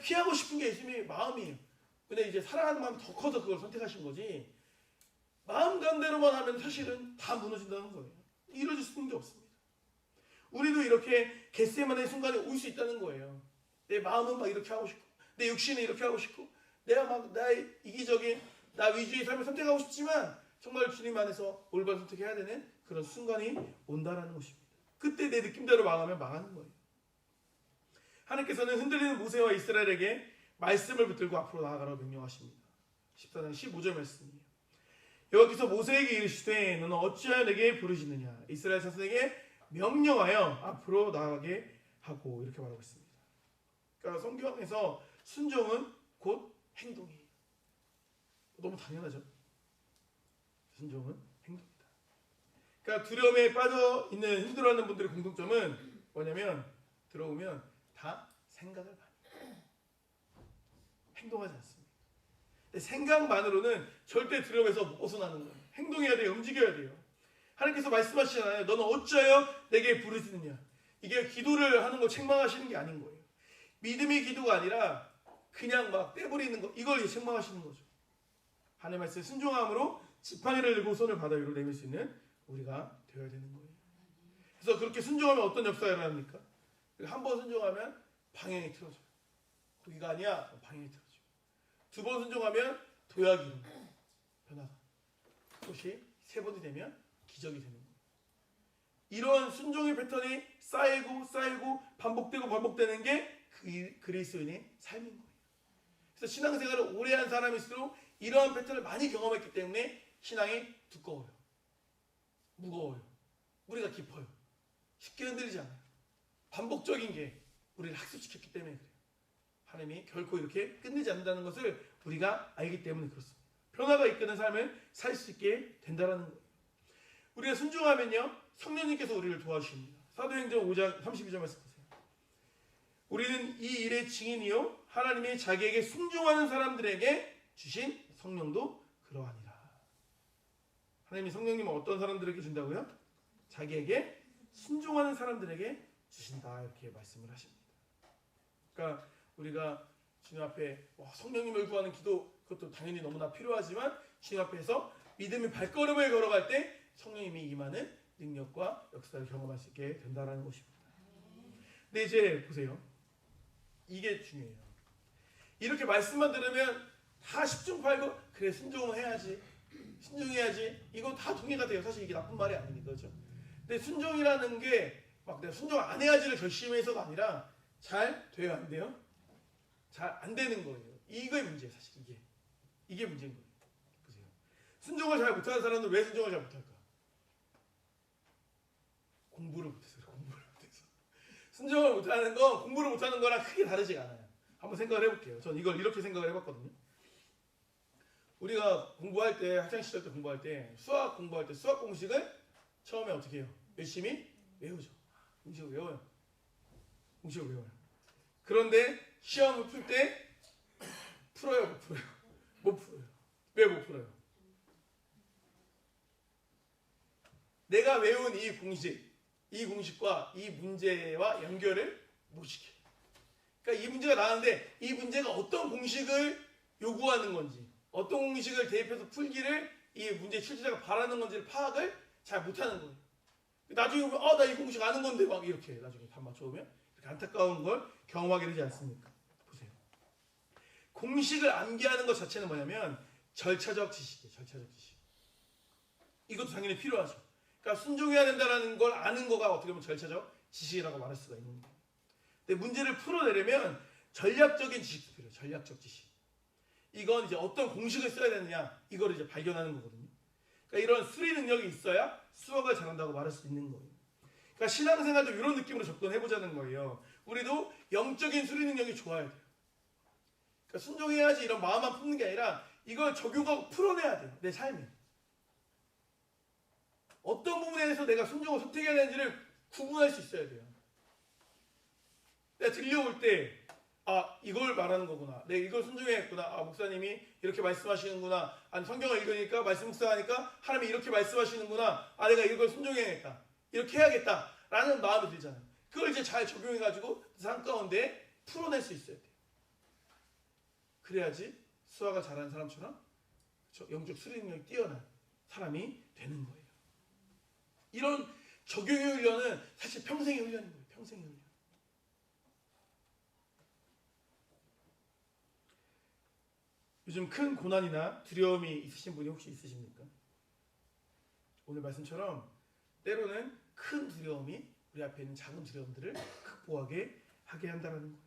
피하고 싶은 게 예수님의 마음이에요. 근데 이제 사랑하는 마음이 더 커서 그걸 선택하신 거지. 마음 간대로만 하면 사실은 다 무너진다는 거예요. 이루어질 수 있는 게 없습니다. 우리도 이렇게 겟세마네 순간에 올 수 있다는 거예요. 내 마음은 막 이렇게 하고 싶고 내 육신은 이렇게 하고 싶고 내가 막 나의 이기적인 나 위주의 삶을 선택하고 싶지만 정말 주님 안에서 올바른 선택해야 되는 그런 순간이 온다라는 것입니다. 그때 내 느낌대로 망하면 망하는 거예요. 하나님께서는 흔들리는 모세와 이스라엘에게 말씀을 붙들고 앞으로 나아가라고 명령하십니다. 14장 15절 말씀이에요. 여호와께서 모세에게 이르시되 너는 어찌하여 내게 부르시느냐 이스라엘 자손에게 명령하여 앞으로 나아가게 하고 이렇게 말하고 있습니다. 그러니까 성경에서 순종은 곧 행동이에요. 너무 당연하죠. 순종은 행동이다. 그러니까 두려움에 빠져 있는 힘들어하는 분들의 공통점은 뭐냐면 들어오면 다 생각을 많이 해요. 행동하지 않습니다. 생각만으로는 절대 두려움에서 못 벗어나는 거예요. 행동해야 돼요. 움직여야 돼요. 하나님께서 말씀하시잖아요. 너는 어찌하여 내게 부르시느냐. 이게 기도를 하는 거 책망하시는 게 아닌 거예요. 믿음의 기도가 아니라 그냥 막 떼버리는 거, 이걸 책망하시는 거죠. 하나님의 말씀에 순종함으로 지팡이를 들고 손을 바다 위로 내밀 수 있는 우리가 되어야 되는 거예요. 그래서 그렇게 순종하면 어떤 역사가 일어납니까? 한 번 순종하면 방향이 틀어져요. 거기가 아니야, 방향이 틀어져요. 두 번 순종하면 도약이 일어나요. 변화가. 그것이 세 번이 되면 기적이 되는 거예요. 이런 순종의 패턴이 쌓이고 반복되는 게 그리스도인의 삶인 거예요. 그래서 신앙생활을 오래 한 사람일수록 이러한 패턴을 많이 경험했기 때문에 신앙이 두꺼워요. 무거워요. 무리가 깊어요. 쉽게 흔들리지 않아요. 반복적인 게 우리를 학습시켰기 때문에 그래요. 하나님이 결코 이렇게 끝내지 않는다는 것을 우리가 알기 때문에 그렇습니다. 변화가 이끄는 삶을 살 수 있게 된다는 거예요. 우리가 순종하면요 성령님께서 우리를 도와주십니다. 사도행전 5장 32절 말씀 보세요. 우리는 이 일의 증인이요 하나님이 자기에게 순종하는 사람들에게 주신 성령도 그러하니라. 하나님이 성령님은 어떤 사람들에게 준다고요? 자기에게 순종하는 사람들에게 주신다 이렇게 말씀을 하십니다. 그러니까 우리가 주님 앞에 성령님을 구하는 기도 그것도 당연히 너무나 필요하지만 주님 앞에서 믿음의 발걸음을 걸어갈 때 성령님이 임하는 능력과 역사를 경험할 수 있게 된다는 것입니다. 근데 이제 보세요. 이게 중요해요. 이렇게 말씀만 들으면 다 10중 8구 그래 순종을 해야지 순종해야지 이거 다 동의가 돼요. 사실 이게 나쁜 말이 아니니까 그렇죠. 근데 순종이라는 게 막 내가 순종 안 해야지를 결심해서가 아니라 잘 돼요 안 돼요? 잘 안 되는 거예요. 이게 문제예요. 사실 이게 문제인 거예요. 보세요. 순종을 잘 못하는 사람은 왜 순종을 잘 못할까? 공부를 못해서 순종을 못하는 건 공부를 못하는 거랑 크게 다르지가 않아요. 한번 생각을 해볼게요. 전 이걸 이렇게 생각을 해봤거든요. 우리가 공부할 때 학창시절 때 공부할 때 수학 공부할 때 수학 공식을 처음에 어떻게 해요? 열심히 외우죠. 공식을 외워요. 그런데 시험을 풀 때 풀어요 못 풀어요? 못 풀어요. 왜 못 풀어요? 내가 외운 이 공식과 이 문제와 연결을 못 시켜요. 그러니까 이 문제가 나왔는데 이 문제가 어떤 공식을 요구하는 건지 어떤 공식을 대입해서 풀기를 이 문제 출제자가 바라는 건지를 파악을 잘 못하는 거예요. 나중에 보면 나 이 공식 아는 건데 막 이렇게 나중에 답 맞춰오면 이렇게 안타까운 걸 경험하게 되지 않습니까? 보세요. 공식을 암기하는 것 자체는 뭐냐면 절차적 지식이에요. 절차적 지식. 이것도 당연히 필요하죠. 그러니까 순종해야 된다는 걸 아는 거가 어떻게 보면 절차적 지식이라고 말할 수가 있는 거예요. 근데 문제를 풀어내려면 전략적인 지식도 필요해요. 전략적 지식. 이건 이제 어떤 공식을 써야 되느냐 이걸 이제 발견하는 거거든요. 그러니까 이런 수리 능력이 있어야 수학을 잘한다고 말할 수 있는 거예요. 그러니까 신앙생활도 이런 느낌으로 접근해보자는 거예요. 우리도 영적인 수리 능력이 좋아야 돼요. 그러니까 순종해야지 이런 마음만 품는 게 아니라 이걸 적용하고 풀어내야 돼요. 내 삶에. 어떤 부분에 대해서 내가 순종을 선택해야 되는지를 구분할 수 있어야 돼요. 내가 들려올 때 이걸 말하는 거구나. 내가 이걸 순종해야겠구나. 목사님이 이렇게 말씀하시는구나. 아니 성경을 읽으니까 말씀 묵상하니까 하나님이 이렇게 말씀하시는구나. 내가 이걸 순종해야겠다. 이렇게 해야겠다. 라는 마음이 들잖아요. 그걸 이제 잘 적용해가지고 삶 가운데 풀어낼 수 있어야 돼요. 그래야지 수학을 잘하는 사람처럼 영적 수리 능력이 뛰어난 사람이 되는 거예요. 이런 적용의 훈련은 사실 평생의 훈련인 거예요. 평생의 훈련. 요즘 큰 고난이나 두려움이 있으신 분이 혹시 있으십니까? 오늘 말씀처럼 때로는 큰 두려움이 우리 앞에 있는 작은 두려움들을 극복하게 하게 한다는 거예요.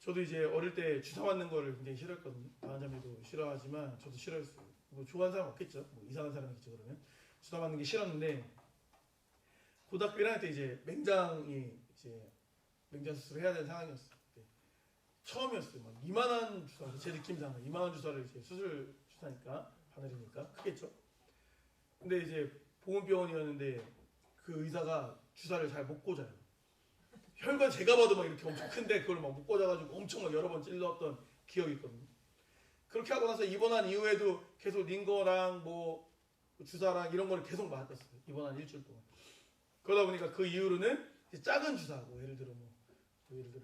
저도 이제 어릴 때 주사 맞는 거를 굉장히 싫어했거든요. 다른 자매도 싫어하지만 저도 싫어했어요. 뭐 좋아하는 사람 없겠죠. 뭐 이상한 사람이겠죠. 그러면 주사 맞는 게 싫었는데 고등학교 1학년 때 이제 맹장 수술을 해야 되는 상황이었어요. 처음이었어요. 막 이만한 주사, 제 느낌상 이만한 주사를 이제 수술 주사니까 바늘이니까 크겠죠. 근데 이제 보건병원이었는데 그 의사가 주사를 잘 못 꽂아요. 혈관 제가 봐도 막 이렇게 엄청 큰데 그걸 막 못 꽂아가지고 엄청 막 여러 번 찔렀던 기억이 있거든요. 그렇게 하고 나서 입원한 이후에도 계속 링거랑 뭐 주사랑 이런 거를 계속 맞았어요. 입원한 일주일 동안. 그러다 보니까 그 이후로는 작은 주사, 뭐 예를 들어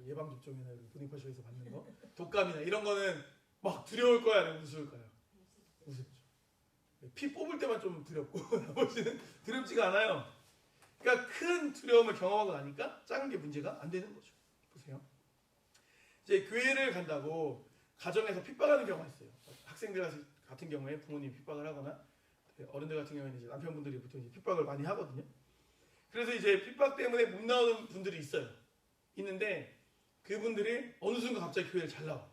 예방 접종이나 분입하셔에서 받는 거, 독감이나 이런 거는 막 두려울 거야, 아니면 무서울까요? 무섭죠. 피 뽑을 때만 좀 두렵고 나머지는 두렵지가 않아요. 그러니까 큰 두려움을 경험하고 나니까 작은 게 문제가 안 되는 거죠. 보세요. 이제 교회를 간다고 가정에서 핍박하는 경우가 있어요. 학생들 같은 경우에 부모님이 핍박을 하거나 어른들 같은 경우에는 이제 남편분들이 보통 이제 핍박을 많이 하거든요. 그래서 이제 핍박 때문에 못 나오는 분들이 있어요. 있는데 그분들이 어느 순간 갑자기 교회를 잘 나와.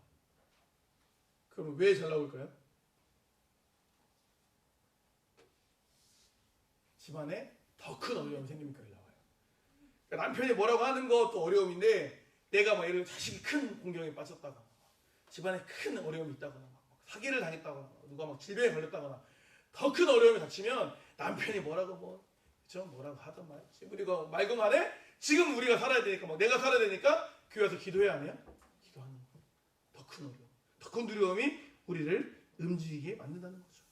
그러면 왜 잘 나올까요? 집안에 더 큰 어려움이 생기니까 나와요. 그러니까 남편이 뭐라고 하는 것도 어려움인데 내가 막 예를 들어 자식이 큰 공경에 빠졌다거나 집안에 큰 어려움이 있다거나 막 사기를 당했다거나 누가 막 질병에 걸렸다거나 더 큰 어려움이 닥치면 남편이 뭐라고 하던 말이지. 그리고 말그만해 지금 우리가 살아야 되니까 막 내가 살아야 되니까 교회 와서 기도해야 하냐? 기도하는 거. 더 큰 어려움, 더 큰 두려움이 우리를 움직이게 만든다는 거죠.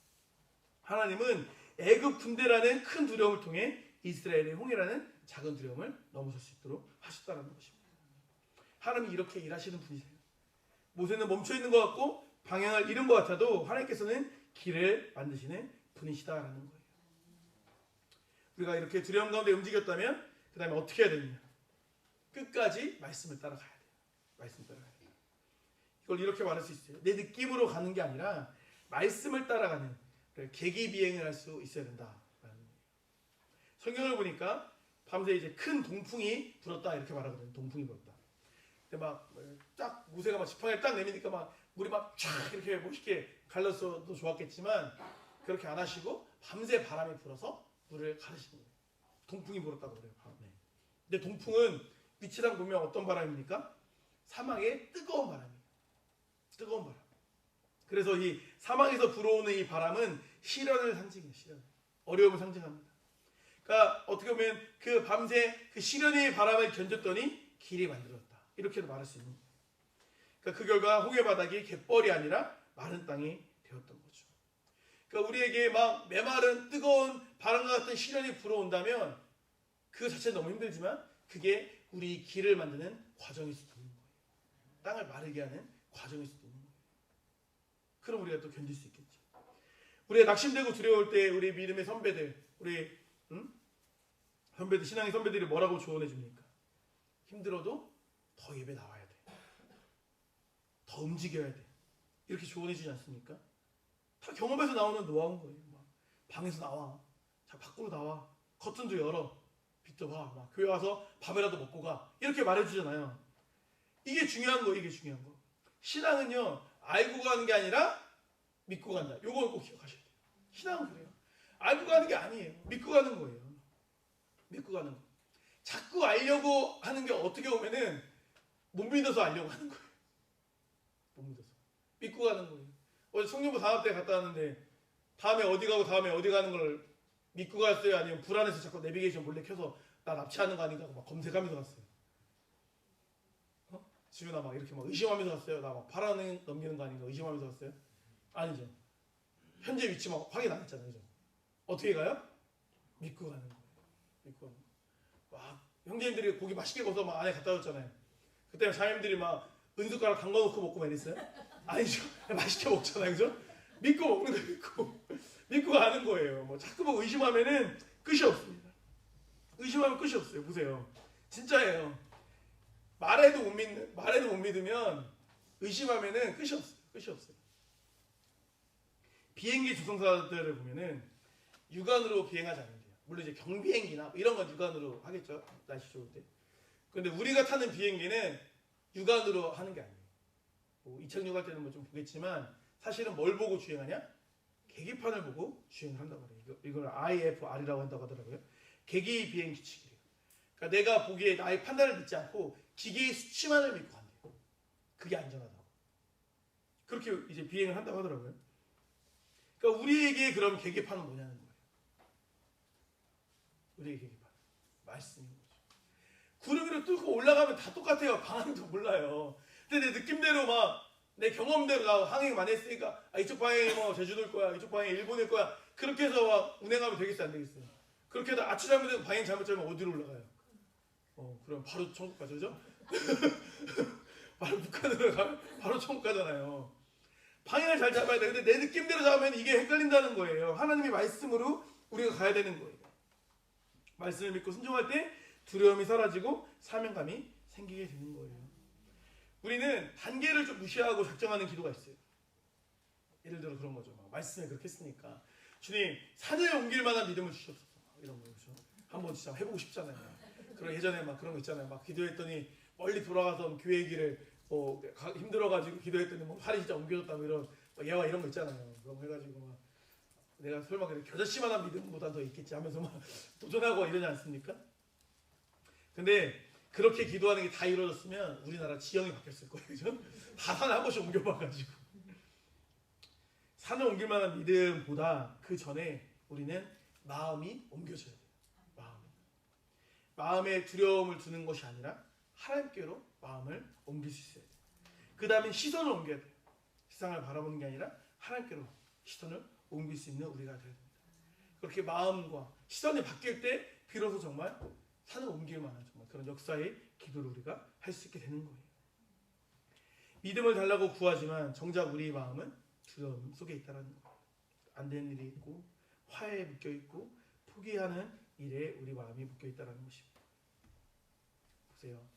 하나님은 애굽 군대라는 큰 두려움을 통해 이스라엘의 홍해라는 작은 두려움을 넘어설 수 있도록 하셨다는 것입니다. 하나님이 이렇게 일하시는 분이세요. 모세는 멈춰 있는 것 같고 방향을 잃은 것 같아도 하나님께서는 길을 만드시는 분이시다라는 거예요. 우리가 이렇게 두려움 가운데 움직였다면 그 다음에 어떻게 해야 되느냐? 끝까지 말씀을 따라가야 돼요. 말씀 따라가야 돼요. 이걸 이렇게 말할 수 있어요. 내 느낌으로 가는 게 아니라 말씀을 따라가는 계기비행을 할 수 있어야 된다. 성경을 보니까 밤새 이제 큰 동풍이 불었다 이렇게 말하거든요. 동풍이 불었다. 근데 막 쫙 모세가 막 지팡이를 딱 내미니까 막 물이 막 쫙 이렇게 멋있게 갈렸어도 좋았겠지만 그렇게 안 하시고 밤새 바람이 불어서 물을 가르시는 거예요. 동풍이 불었다고 그래요. 밤에. 근데 동풍은 위치랑 보면 어떤 바람입니까? 사막의 뜨거운 바람이에요. 뜨거운 바람. 그래서 이 사막에서 불어오는 이 바람은 시련을 상징해요. 시련. 어려움을 상징합니다. 그러니까 어떻게 보면 그 밤새 그 시련의 바람을 견뎠더니 길이 만들어졌다. 이렇게도 말할 수 있는 거예요. 그러니까 그 결과 홍해 바닥이 갯벌이 아니라 마른 땅이 되었던 거죠. 그러니까 우리에게 막 메마른 뜨거운 바람과 같은 시련이 불어온다면 그 자체는 너무 힘들지만 그게 우리 길을 만드는 과정일 수도 있는 거예요. 땅을 마르게 하는 과정일 수도 있는 거예요. 그럼 우리가 또 견딜 수 있겠죠. 우리가 낙심되고 두려울 때 우리 믿음의 선배들, 우리 선배들, 신앙의 선배들이 뭐라고 조언해 줍니까? 힘들어도 더 예배 나와야 돼. 더 움직여야 돼. 이렇게 조언해 주지 않습니까? 다 경험에서 나오는 노하우인 거예요. 막 방에서 나와. 자, 밖으로 나와. 커튼도 열어. 빛도 봐. 막 교회 와서 밥이라도 먹고 가. 이렇게 말해주잖아요. 이게 중요한 거예요. 이게 중요한 거. 신앙은요. 알고 가는 게 아니라 믿고 간다. 요걸 꼭 기억하셔야 돼요. 신앙은 그래요. 알고 가는 게 아니에요. 믿고 가는 거예요. 믿고 가는 거. 자꾸 알려고 하는 게 어떻게 보면은 못 믿어서 알려고 하는 거예요. 못 믿어서. 믿고 가는 거예요. 어제 청년부 단합대 갔다 왔는데 다음에 어디 가고 다음에 어디 가는 걸 믿고 갔어요? 아니면 불안해서 자꾸 내비게이션 몰래 켜서 나 납치하는 거 아닌가 막 검색하면서 갔어요. 지훈아 막 이렇게 막 의심하면서 갔어요. 나 막 팔아넘기는 거 아닌가 의심하면서 갔어요? 아니죠. 현재 위치 막 확인 안 했잖아요. 그죠? 어떻게 가요? 믿고 가는 거예요. 믿고 가는 거예요. 막 형제님들이 고기 맛있게 구워서 막 안에 갖다 줬잖아요. 그때 자매님들이 막 은숟가락 담가놓고 먹고 막 이랬어요? 아니죠. 맛있게 먹잖아요. 그죠? 믿고 먹는 거 믿고 가는 거예요. 뭐 자꾸 뭐 의심하면은 끝이 없습니다. 의심하면 끝이 없어요. 보세요. 진짜예요. 말해도 못 믿으면 의심하면은 끝이 없어요. 끝이 없어요. 비행기 조종사들을 보면은 육안으로 비행하지 않는데요. 물론 이제 경비행기나 뭐 이런 건 육안으로 하겠죠. 날씨 좋을 때. 근데 우리가 타는 비행기는 육안으로 하는 게 아니에요. 뭐 이착륙할 때는 뭐 좀 보겠지만 사실은 뭘 보고 주행하냐? 계기판을 보고 주행을 한다고 해요. 이걸 IFR이라고 한다고 하더라고요. 계기 비행 규칙이에요. 그러니까 내가 보기에 나의 판단을 믿지 않고 기계의 수치만을 믿고 한대요. 그게 안전하다고. 그렇게 이제 비행을 한다고 하더라고요. 그러니까 우리에게 그럼 계기판은 뭐냐는 거예요. 우리의 계기판. 말씀인 거죠. 구름 위로 뚫고 올라가면 다 똑같아요. 방향도 몰라요. 근데 내 느낌대로 막 내 경험대로 나 항행 많이 했으니까 이쪽 방향이 뭐 제주도일 거야, 이쪽 방향이 일본일 거야. 그렇게 해서 막 운행하면 되겠어요, 안 되겠어요? 그렇게 해서 아치 잘못해서 방향 잘못 잡으면 어디로 올라가요? 그럼 바로 천국 가죠, 그죠? 바로 북한으로 가면 바로 천국 가잖아요. 방향을 잘 잡아야 돼. 근데 내 느낌대로 잡으면 이게 헷갈린다는 거예요. 하나님의 말씀으로 우리가 가야 되는 거예요. 말씀을 믿고 순종할 때 두려움이 사라지고 사명감이 생기게 되는 거예요. 우리는 단계를 좀 무시하고 작정하는 기도가 있어요. 예를 들어 그런 거죠. 말씀을 그렇게 했으니까 주님 산을 옮길 만한 믿음을 주셨어. 이런 거죠. 한번 진짜 해보고 싶잖아요. 그런 예전에 막 그런 거 있잖아요. 막 기도했더니 멀리 돌아가서 교회 길을 뭐 힘들어가지고 기도했더니 뭐 살이 진짜 옮겨졌다고 이런 예와 이런 거 있잖아요. 그런 거 해가지고 막 내가 설마 겨자씨만한 믿음보다 더 있겠지 하면서 막 도전하고 이러지 않습니까? 근데 그렇게 기도하는 게 다 이루어졌으면 우리나라 지형이 바뀌었을 거예요. 그죠? 다 산을 한 번씩 옮겨봐가지고. 산을 옮길 만한 믿음보다 그 전에 우리는 마음이 옮겨져야 돼요. 마음에 두려움을 두는 것이 아니라 하나님께로 마음을 옮길 수 있어야 돼요. 그 다음에 시선을 옮겨야 돼요. 세상을 바라보는 게 아니라 하나님께로 시선을 옮길 수 있는 우리가 되어야 됩니다. 그렇게 마음과 시선이 바뀔 때 비로소 정말 산을 옮길 만한 정말 그런 역사의 기도를 우리가 할 수 있게 되는 거예요. 믿음을 달라고 구하지만 정작 우리 마음은 두려움 속에 있다는 거예요. 안 되는 일이 있고 화해에 묶여 있고 포기하는 일에 우리 마음이 묶여 있다는 것입니다. 보세요.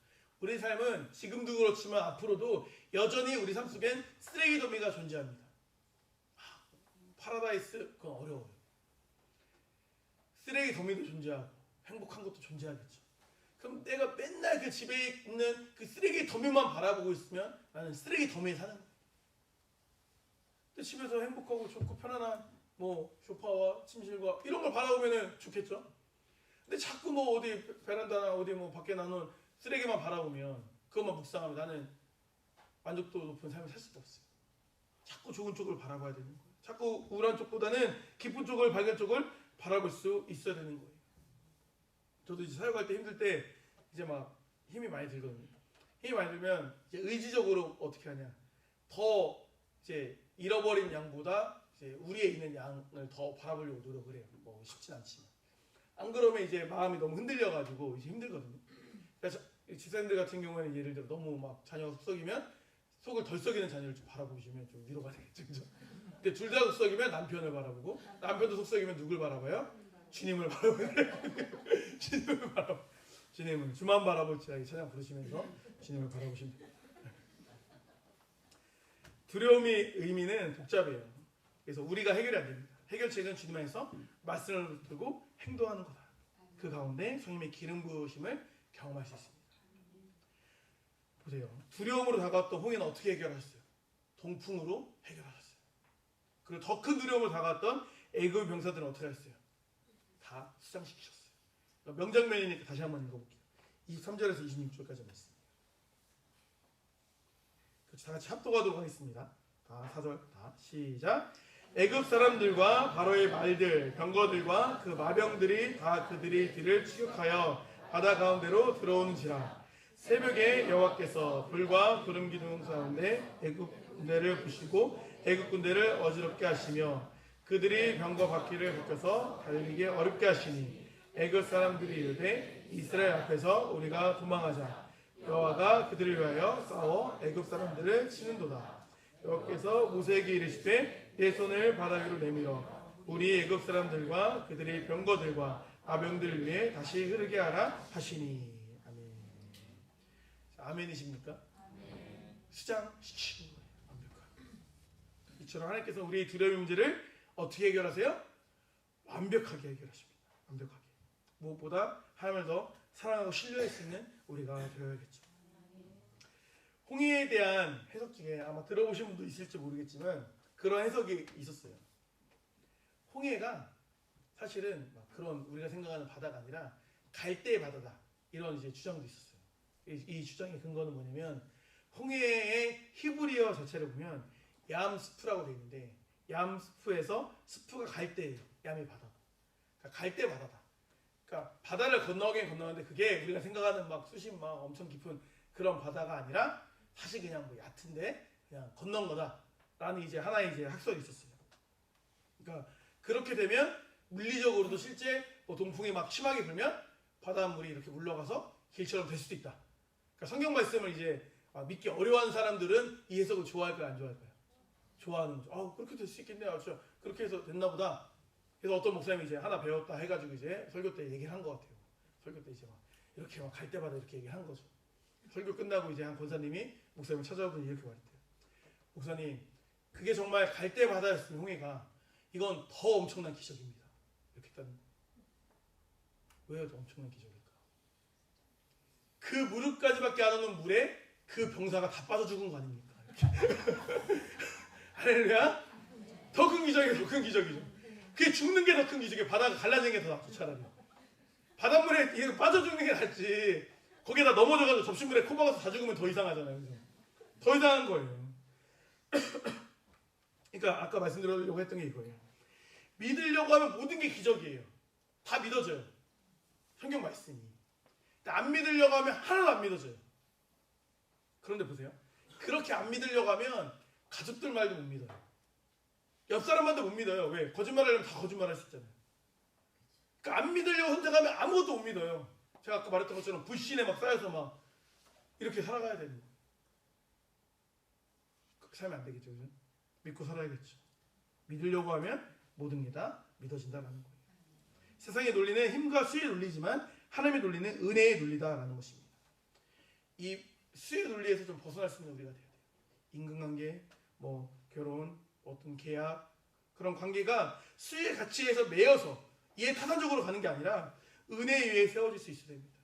우리 삶은 지금도 그렇지만 앞으로도 여전히 우리 삶 속엔 쓰레기 더미가 존재합니다. 파라다이스 그건 어려워요. 쓰레기 더미도 존재하고 행복한 것도 존재하겠죠. 그럼 내가 맨날 그 집에 있는 그 쓰레기 더미만 바라보고 있으면 나는 쓰레기 더미에 사는 거예요. 근데 집에서 행복하고 좋고 편안한 뭐 소파와 침실과 이런 걸 바라보면 좋겠죠. 근데 자꾸 뭐 어디 베란다나 어디 뭐 밖에 나눈 쓰레기만 바라보면 그것만 묵상하면 나는 만족도 높은 삶을 살 수가 없어요. 자꾸 좋은 쪽을 바라봐야 되는 거예요. 자꾸 우울한 쪽보다는 기쁜 쪽을 밝은 쪽을 바라볼 수 있어야 되는 거예요. 저도 이제 사역할 때 힘들 때 이제 막 힘이 많이 들거든요. 힘이 많이 들면 이제 의지적으로 어떻게 하냐. 더 이제 잃어버린 양보다 이제 우리에 있는 양을 더 바라보려고 노력을 해요. 뭐 쉽진 않지만. 안 그러면 이제 마음이 너무 흔들려가지고 이제 힘들거든요. 그래서 집사님들 같은 경우에는 예를 들어 너무 막 자녀가 속썩이면 속을 덜 썩이는 자녀를 좀 바라보시면 좀 위로가 되겠죠. 그죠? 근데 둘 다 속썩이면 남편을 바라보고 남편도 속썩이면 누굴 바라봐요? 주님을 바라보는 주님을 바라보. 주님을 주만 바라볼지라 찬양 부르시면서 주님을 바라보시면 됩니다. 두려움의 의미는 복잡해요. 그래서 우리가 해결이 안 됩니다. 해결책은 주님 안에서 말씀을 듣고 행동하는 거다. 그 가운데 성령의 기름 부으심을 경험할 수 있습니다. 보세요. 두려움으로 다가왔던 홍해는 어떻게 해결하셨어요? 동풍으로 해결하셨어요. 그리고 더 큰 두려움으로 다가왔던 애굽 병사들은 어떻게 했어요? 다 수장시키셨어요. 명장면이니까 다시 한번 읽어볼게요. 23절에서 26절까지 말씀. 다 같이 합독하도록 하겠습니다. 다 4절 다 시작. 애굽 사람들과 바로의 말들, 병거들과 그 마병들이 다 그들의 뒤를 추격하여 바다 가운데로 들어오는지라. 새벽에 여호와께서 불과 구름 기둥 가운데 애굽 군대를 부시고 애굽 군대를 어지럽게 하시며 그들이 병거 바퀴를 벗겨서 달리게 어렵게 하시니 애굽 사람들이 이르되 이스라엘 앞에서 우리가 도망하자. 여호와가 그들을 위하여 싸워 애굽 사람들을 치는도다. 여호와께서 모세에게 이르시되 내 손을 바다 위로 내밀어 우리 애굽 사람들과 그들의 병거들과 아병들을 위해 다시 흐르게 하라 하시니. 아멘. 아멘이십니까? 아멘. 수장시키는 거예요. 완벽하게. 이처럼 하나님께서 우리의 두려움의 문제를 어떻게 해결하세요? 완벽하게 해결하십니다. 완벽하게. 무엇보다 하나님을 더 사랑하고 신뢰할 수 있는 우리가 되어야겠죠. 홍해에 대한 해석 중에 아마 들어보신 분도 있을지 모르겠지만 그런 해석이 있었어요. 홍해가 사실은 막 그런 우리가 생각하는 바다가 아니라 갈대의 바다다, 이런 이제 주장도 있었어요. 이 주장의 근거는 뭐냐면 홍해의 히브리어 자체를 보면 얌스프라고 되어 있는데 얌스프에서 스프가 갈대예요. 얌의 바다. 그러니까 갈대 바다다. 그러니까 바다를 건너긴 건너는데 그게 우리가 생각하는 막 수심 막 엄청 깊은 그런 바다가 아니라 사실 그냥 뭐 얕은데 그냥 건넌 거다라는 이제 하나의 이제 학설이 있었어요. 그러니까 그렇게 되면 물리적으로도 실제 뭐 동풍이 막 심하게 불면 바닷물이 이렇게 물러가서 길처럼 될 수도 있다. 그러니까 성경 말씀을 이제 믿기 어려워하는 사람들은 이 해석을 좋아할까요, 안 좋아할까요? 좋아하는 거죠. 그렇게 될 수 있겠네요. 그렇게 해서 됐나 보다. 그래서 어떤 목사님이 이제 하나 배웠다 해가지고 이제 설교 때 얘기를 한 것 같아요. 설교 때 이제 막 이렇게 막 갈 때마다 이렇게 얘기를 한 거죠. 설교 끝나고 이제 한 권사님이 목사님을 찾아오더니 이렇게 말했대요. 목사님, 그게 정말 갈대 바다였으면 홍해가 이건 더 엄청난 기적입니다. 이렇게 했다는. 왜 더 엄청난 기적일까? 그 무릎까지밖에 안 오는 물에 그 병사가 다 빠져 죽은 거 아닙니까? 할렐루야? 더 큰 기적이에요. 더 큰 기적이죠. 그게 죽는 게 더 큰 기적이에요. 바다가 갈라지는 게 더 낫죠, 차라리. 바닷물에 빠져 죽는 게 낫지. 거기에다 넘어져가지고 접시물에 코 박아서 다 죽으면 더 이상하잖아요. 그죠? 더 이상한 거예요. 그러니까 아까 말씀드리려고 했던 게 이거예요. 믿으려고 하면 모든 게 기적이에요. 다 믿어져요. 성경 말씀이. 근데 안 믿으려고 하면 하나도 안 믿어져요. 그런데 보세요. 그렇게 안 믿으려고 하면 가족들 말도 못 믿어요. 옆 사람 말도 못 믿어요. 왜? 거짓말하려면 다 거짓말할 수 있잖아요. 그러니까 안 믿으려고 선택하면 아무것도 못 믿어요. 제가 아까 말했던 것처럼 불신에 막 쌓여서 막 이렇게 살아가야 됩니다. 그렇게 살면 안 되겠죠. 그죠? 믿고 살아야겠죠. 믿으려고 하면 모든 게 다 믿어진다라는 거예요. 세상의 논리는 힘과 수의 논리지만 하나님의 논리는 은혜의 논리다라는 것입니다. 이 수의 논리에서 좀 벗어날 수 있는 우리가 돼야 돼요. 인간관계, 뭐 결혼, 어떤 계약, 그런 관계가 수의 가치에서 매여서 이해 타산적으로 가는 게 아니라 은혜에 의해 세워질 수 있어야 됩니다.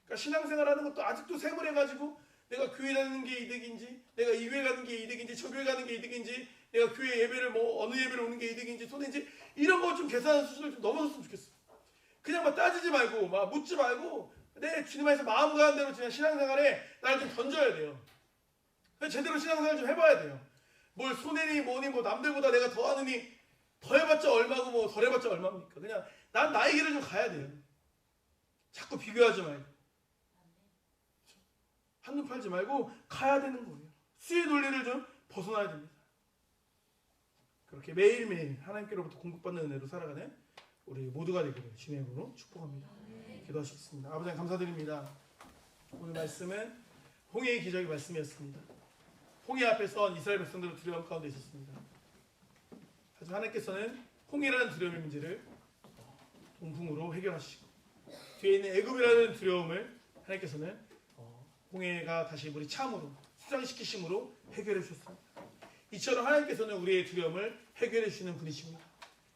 그러니까 신앙생활하는 것도 아직도 세물해가지고 내가 교회 다니는 게 이득인지, 내가 이 교회 가는 게 이득인지, 저 교회 가는 게 이득인지, 내가 교회 예배를 뭐 어느 예배를 오는 게 이득인지, 손해인지 이런 거 좀 계산하는 수준을 좀 넘어섰으면 좋겠어. 그냥 막 따지지 말고, 막 묻지 말고 내 주님 안에서 마음 가는 대로 그냥 신앙생활에 나를 좀 던져야 돼요. 제대로 신앙생활 좀 해봐야 돼요. 뭘 손해니 뭐니 뭐 남들보다 내가 더 하느니 더 해봤자 얼마고 뭐 덜 해봤자 얼마입니까? 그냥 난 나의 길을 좀 가야 돼요. 자꾸 비교하지 말고. 한눈 팔지 말고 가야 되는 거예요. 수의 논리를 좀 벗어나야 됩니다. 그렇게 매일매일 하나님께로부터 공급받는 은혜로 살아가는 우리 모두가 되기를 주님의 이름으로 축복합니다. 기도하시겠습니다. 아버지 하나님 감사드립니다. 오늘 말씀은 홍해의 기적의 말씀이었습니다. 홍해 앞에서 이스라엘 백성들은 두려움 가운데 있었습니다. 하지만 하나님께서는 홍해라는 두려움의 문제를 동풍으로 해결하시고 뒤에 있는 애굽이라는 두려움을 하나님께서는 홍해가 다시 물이 참으로 수장시키심으로 해결해 주셨습니다. 이처럼 하나님께서는 우리의 두려움을 해결해 주시는 분이십니다.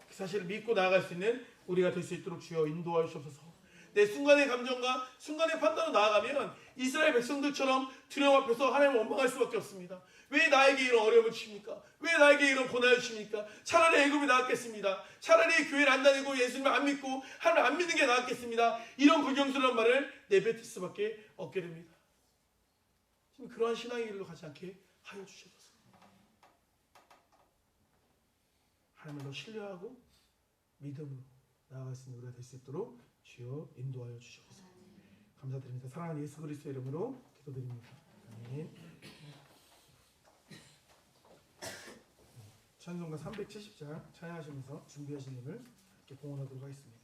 그 사실을 믿고 나아갈 수 있는 우리가 될 수 있도록 주여 인도하여 주옵소서. 내 순간의 감정과 순간의 판단으로 나아가면 이스라엘 백성들처럼 두려움 앞에서 하나님을 원망할 수밖에 없습니다. 왜 나에게 이런 어려움을 주십니까? 왜 나에게 이런 고난을 주십니까? 차라리 애굽이 나았겠습니다. 차라리 교회를 안 다니고 예수님을 안 믿고 하나님을 안 믿는 게 나았겠습니다. 이런 불경스러운 말을 내뱉을 수밖에 없게 됩니다. 지금 그러한 신앙의 길로 가지 않게 하여 주셔서 하나님을 더 신뢰하고 믿음으로 나아갈 수 있는 우리가 될 수 있도록 주여 인도하여 주시옵소서. 감사드립니다. 사랑하는 예수 그리스도의 이름으로 기도드립니다. 아멘. 찬송가 370장 찬양하시면서 준비하신 힘을 이렇게 공헌하도록 하겠습니다.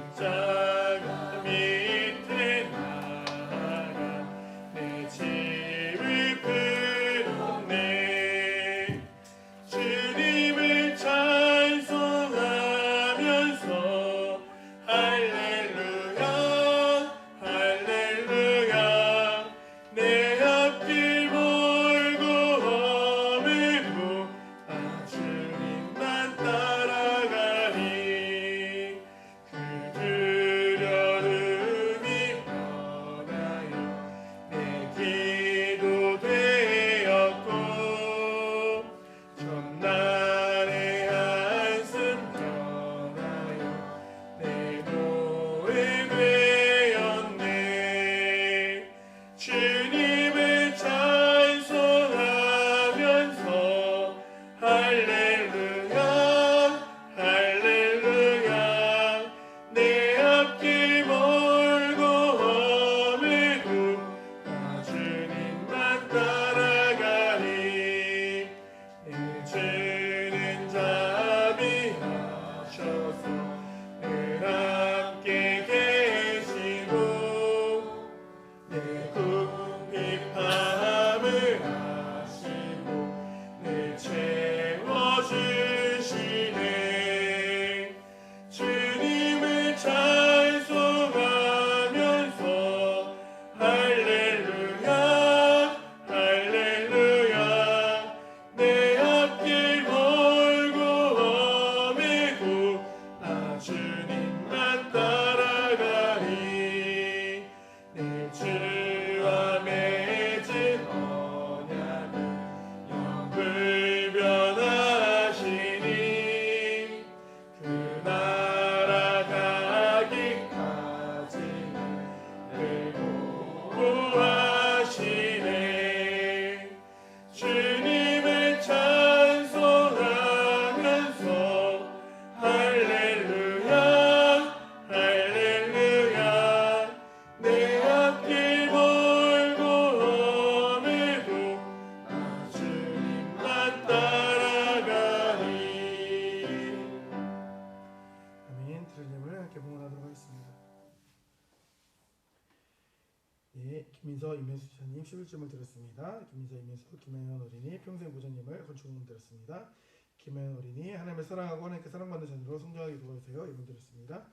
십자가 밑에 함께 봉헌하도록 하겠습니다. 예, 김민서, 임현수 지사님 11점을 드렸습니다. 김민서, 임현수, 김혜연 어린이, 평생 보전님을 건축을 드렸습니다. 김혜연 어린이, 하나님을 사랑하고 하나님께 사랑받는 자녀로 성장하게 도와주세요. 이분 드렸습니다.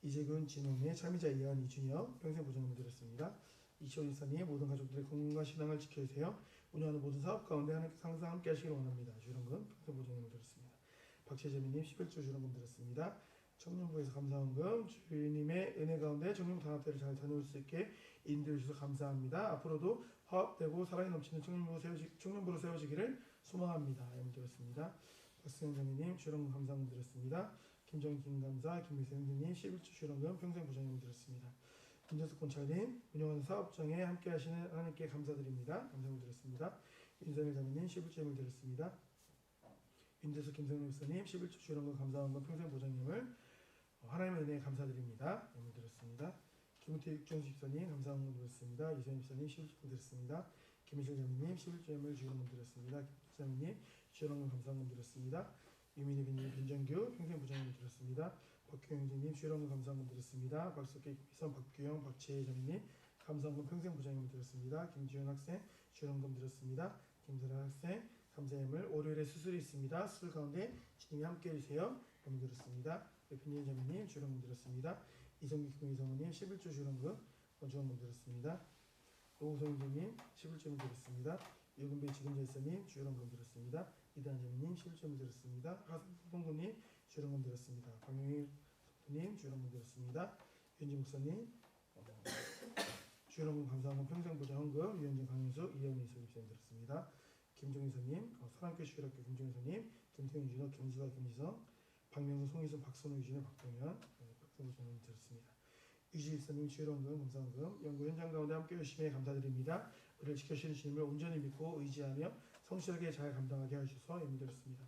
이재균, 진홍의 참여자 이한, 이준혁, 평생 보전님을 드렸습니다. 이시원 이사님, 모든 가족들의 건강과 신앙을 지켜주세요. 운영하는 모든 사업 가운데 하나님께서 항상 함께 하시길 원합니다. 주일원금, 평생 보전님을 드렸습니다. 박채재민님 11조 주일원금 드렸습니다. 청년부에서 감사원금, 주님의 은혜 가운데 청년부 단합대를 잘 다녀올 수 있게 인도해 주셔서 감사합니다. 앞으로도 화합되고 사랑이 넘치는 청년부로 세워지기를 소망합니다. 이런 드렸습니다. 박승현 장로님 주일원금 감사원금 드렸습니다. 김정희 김감사, 김미세 형님 11조 주일원금 평생 보장금 드렸습니다. 윤재석 권찰님 운영하는 사업장에 함께 하시는 하나님께 감사드립니다. 감사원금 드렸습니다. 윤선일 장로님 11조를 드렸습니다. 윤재석 김성일 목사님 11조 주일원금 감사원금 평생 보장금을 하나님의 은혜에 감사드립니다. 예물 드렸습니다. 김우태 육정수 집사님 감사원금 드렸습니다. 이세현 집사님 11조 드렸습니다. 김희실 장로님 11조 예물 주일원금 드렸습니다. 김 장로님 주일원금 감사원금 드렸습니다. 유민희 빈님 김정규 평생 보장금 드렸습니다. 박규영 형제님 주일원금 감사원금 드렸습니다. 박석기 미선 박규영 박채혜 장로님 감사원금 평생 보장금 드렸습니다. 김지현 학생 주일원금 드렸습니다. 김설아 학생 감사예물 월요일에 수술이 있습니다. 수술 가운데 주님이 함께 해주세요. 예물 드렸습니다. 빈진 장로님 주일원금 드렸습니다. 이성규 교회 사모님 11조 주일원금 원주원금 드렸습니다. 오우성 형제님 11조를 드렸습니다. 유근배 지금자 이사님 주일원금 드렸습니다. 이단 장로님 11조를 드렸습니다. 하성동님 주일원금 드렸습니다. 박영일 님 주일원금 드렸습니다. 윤지 목사님 주일원금 감사원금 평생보장헌금 유현진 강윤수 이현희 이사님 드렸습니다. 김종희 사님 사랑교회 주일학교 김종희 사님 김태윤 준호 김수아 김희성 박명수 송희순 박선우 유진호 박동현 박성우 드렸습니다. 유지일사님 주일원금 감사원금 연구 현장 가운데 함께 열심히 감사드립니다. 우리를 지켜주시는 주님을 온전히 믿고 의지하며 성실하게 잘 감당하게 하셔서 예물드렸습니다.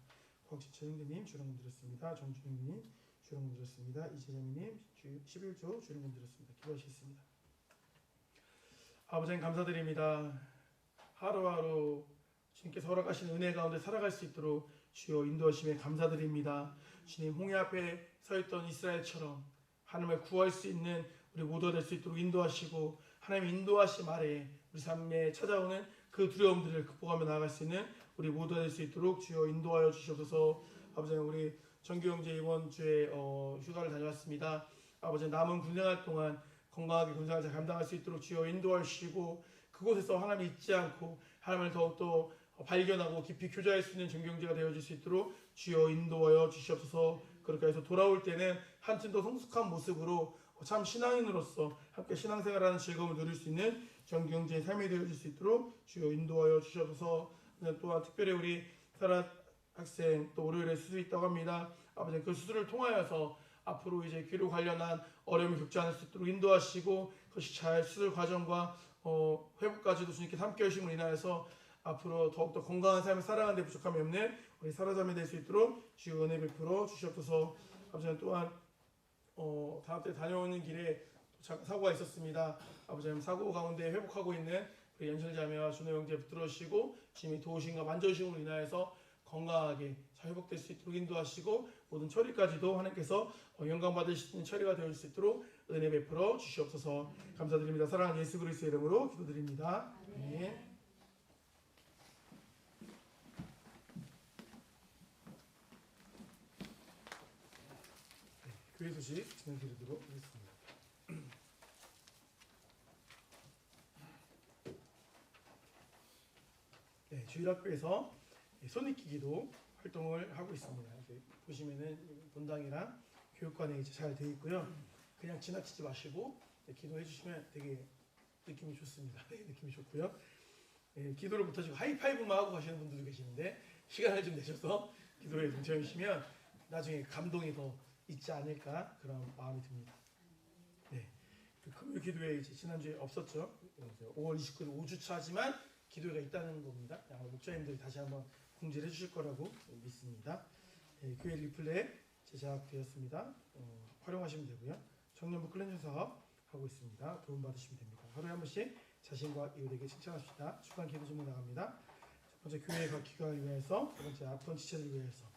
곽지철 형제님 주일원금 드렸습니다. 정준영님 주일원금 드렸습니다. 이재정님 11조 주일원금 드렸습니다. 기도하시겠습니다. 아버지 감사드립니다. 하루하루 주님께서 허락하신 은혜 가운데 살아갈 수 있도록 주여 인도하심에 감사드립니다. 주님 홍해 앞에 서 있던 이스라엘처럼 하나님을 구할 수 있는 우리 모두가 될 수 있도록 인도하시고 하나님 인도하심 아래 우리 삶에 찾아오는 그 두려움들을 극복하며 나아갈 수 있는 우리 모두가 될 수 있도록 주여 인도하여 주시옵소서. 아버지 우리 정규 형제 이번 주에 휴가를 다녀왔습니다. 아버지 남은 군생활 동안 건강하게 군생활 잘 감당할 수 있도록 주여 인도하여 주시고 그곳에서 하나님 잊지 않고 하나님을 더욱더 발견하고 깊이 교제할 수 있는 정규 형제가 되어줄 수 있도록 주여 인도하여 주시옵소서. 그렇게 해서 돌아올 때는 한층 더 성숙한 모습으로 참 신앙인으로서 함께 신앙생활하는 즐거움을 누릴 수 있는 정규 형제의 삶이 되어줄 수 있도록 주여 인도하여 주시옵소서. 또한 특별히 우리 사라 학생 또 월요일에 수술이 있다고 합니다. 아버지 그 수술을 통하여서 앞으로 이제 귀로 관련한 어려움을 겪지 않을 수 있도록 인도하시고 그것이 잘 수술 과정과 회복까지도 주님께서 함께 하심으로 인하여서 앞으로 더욱더 건강한 삶을 살아가는 데 부족함이 없는 우리 사라자매 될 수 있도록 주여 은혜 베풀어 주시옵소서. 아버지 또한 다음 때 다녀오는 길에 사고가 있었습니다. 아버지 사고 가운데 회복하고 있는 우리 연설자매와 준호 형제 붙들어 주시고 주님이 도우심과 만져주심으로 인하여서 건강하게 잘 회복될 수 있도록 인도하시고 모든 처리까지도 하나님께서 영광 받을 수 있는 처리가 되어줄 수 있도록 은혜 베풀어 주시옵소서. 감사드립니다. 사랑하는 예수 그리스도의 이름으로 기도드립니다. 네. 교회 소식 진행드리도록 하겠습니다. 네, 주일학교에서 손익기기도 활동을 하고 있습니다. 보시면은 본당이랑 교육관에 잘 되어 있고요. 그냥 지나치지 마시고 기도해 주시면 되게 느낌이 좋습니다. 느낌이 좋고요. 기도를 못하시고 하이파이브만 하고 가시는 분들도 계시는데 시간을 좀 내셔서 기도에 동참해주시면 나중에 감동이 더 있지 않을까 그런 마음이 듭니다. 네, 그 금요 기도회 이제 지난주에 없었죠. 5월 29일 5주차지만 기도회가 있다는 겁니다. 목사님들이 다시 한번 공지를 해주실 거라고 믿습니다. 네, 교회 리플렛 제작되었습니다. 활용하시면 되고요. 청년부 클렌징 사업 하고 있습니다. 도움 받으시면 됩니다. 하루에 한 번씩 자신과 이웃에게 칭찬합시다. 주간 기도 질문 나갑니다. 첫 번째 교회 각 기관을 위해서, 두 번째 아픈 지체들을 위해서,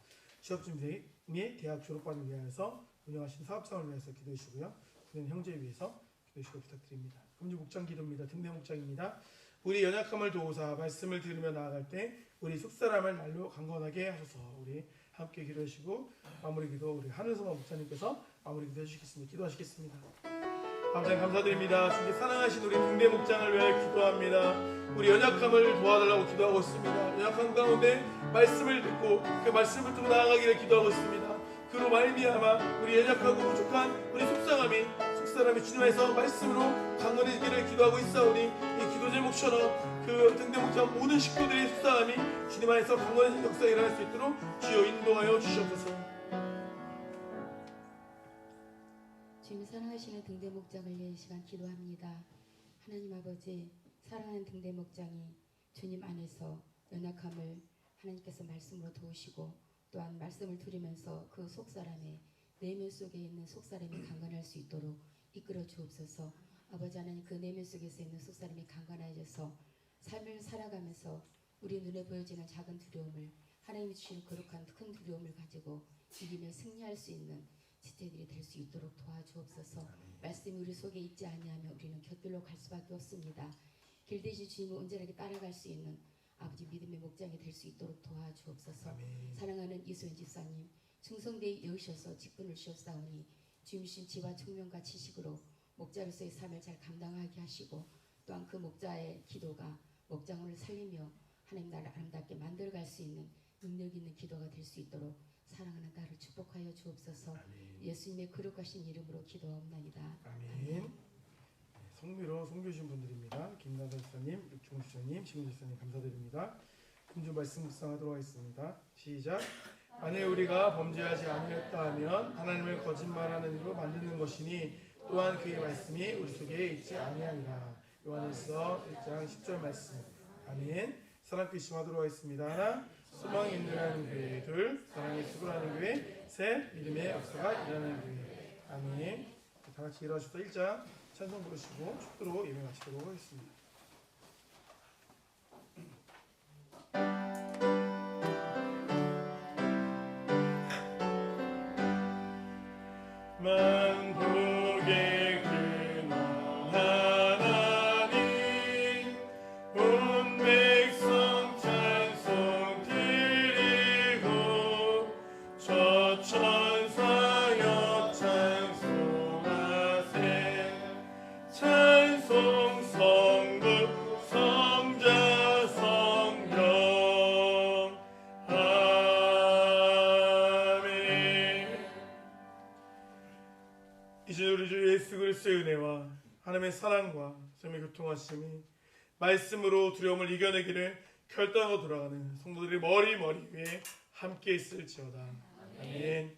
취업 준비 및 대학 졸업반을 위하여서, 운영하신 사업장을 위해서 기도해 주시고요. 그는 형제 위해서 기도해 주시고 부탁드립니다. 금주 목장 기도입니다. 등대 목장입니다. 우리 연약함을 도우사 말씀을 들으며 나아갈 때 우리 속사람을 날로 강건하게 하소서. 우리 함께 기도해 주시고 마무리 기도 우리 하늘소망 목사님께서 마무리 기도해 주시겠습니다. 기도하시겠습니다. 감사히 감사드립니다. 주님 사랑하신 우리 등대 목장을 위하여 기도합니다. 우리 연약함을 도와달라고 기도하고 있습니다. 연약함 가운데 말씀을 듣고 그 말씀을 듣고 나아가기를 기도하고 있습니다. 그로 말미암아 우리 연약하고 부족한 우리 속사람이 주님 안에서 말씀으로 강건해지기를 기도하고 있사오니 이 기도 제목처럼 그 등대 목장 모든 식구들의 속사람이 주님 안에서 강건해진 역사가 일어날 수 있도록 주여 인도하여 주시옵소서. 주님 사랑하시는 등대 목장을 위해 이 시간 기도합니다. 하나님 아버지, 사랑하는 등대 목장이 주님 안에서 연약함을 하나님께서 말씀으로 도우시고 또한 말씀을 들으면서 그 속사람의 내면 속에 있는 속사람이 강건할 수 있도록 이끌어 주옵소서. 아버지 하나님, 그 내면 속에서 있는 속사람이 강건해져서 삶을 살아가면서 우리 눈에 보여지는 작은 두려움을 하나님이 주신 거룩한 큰 두려움을 가지고 이기며 승리할 수 있는 지체들이 될 수 있도록 도와주옵소서. 말씀이 우리 속에 있지 아니하면 우리는 곁들로 갈 수밖에 없습니다. 길대지 주님을 온전하게 따라갈 수 있는 아버지 믿음의 목장이 될 수 있도록 도와주옵소서. 아멘. 사랑하는 이소연 집사님, 충성되이 여으셔서 직분을 주셨사오니 주임신 지와 총명과 지식으로 목자로서의 삶을 잘 감당하게 하시고 또한 그 목자의 기도가 목장을 살리며 하나님 나라를 아름답게 만들어갈 수 있는 능력 있는 기도가 될 수 있도록 사랑하는 딸을 축복하여 주옵소서. 예수님의 거룩하신 이름으로 기도하옵나이다. 아멘. 성미로 섬겨주신 분들입니다. 김나선 집사님, 육종수 집사님, 심은 집사님 감사드립니다. 금주 말씀 묵상하도록 하겠습니다. 시작. 만일 우리가 범죄하지 아니했다 하면 하나님을 거짓말하는 이로 만드는 것이니 또한 그의 말씀이 우리 속에 있지 아니하니라. 요한일서 1장 10절 말씀. 아멘. 사랑 끄심하도록 하겠습니다. 하나, 소망 있는 교회. 둘, 사랑의 수고하는 교회. 셋, 믿음의 역사가 일어나는 교회. 아멘. 다 같이 일어나셔서 1장 찬송 부르시고 축도로 예배 마치도록 하겠습니다. 만국의 근원 하나님 온 백성 찬송 드리고 저 천사여 찬송하세 찬송 성부 성자 성령 이제 우리 주 예수 그리스도의 은혜와 하나님의 사랑과 주님의 교통하심이 말씀으로 두려움을 이겨내기를 결단하고 돌아가는 성도들의 머리 위에 함께 있을지어다. 아멘.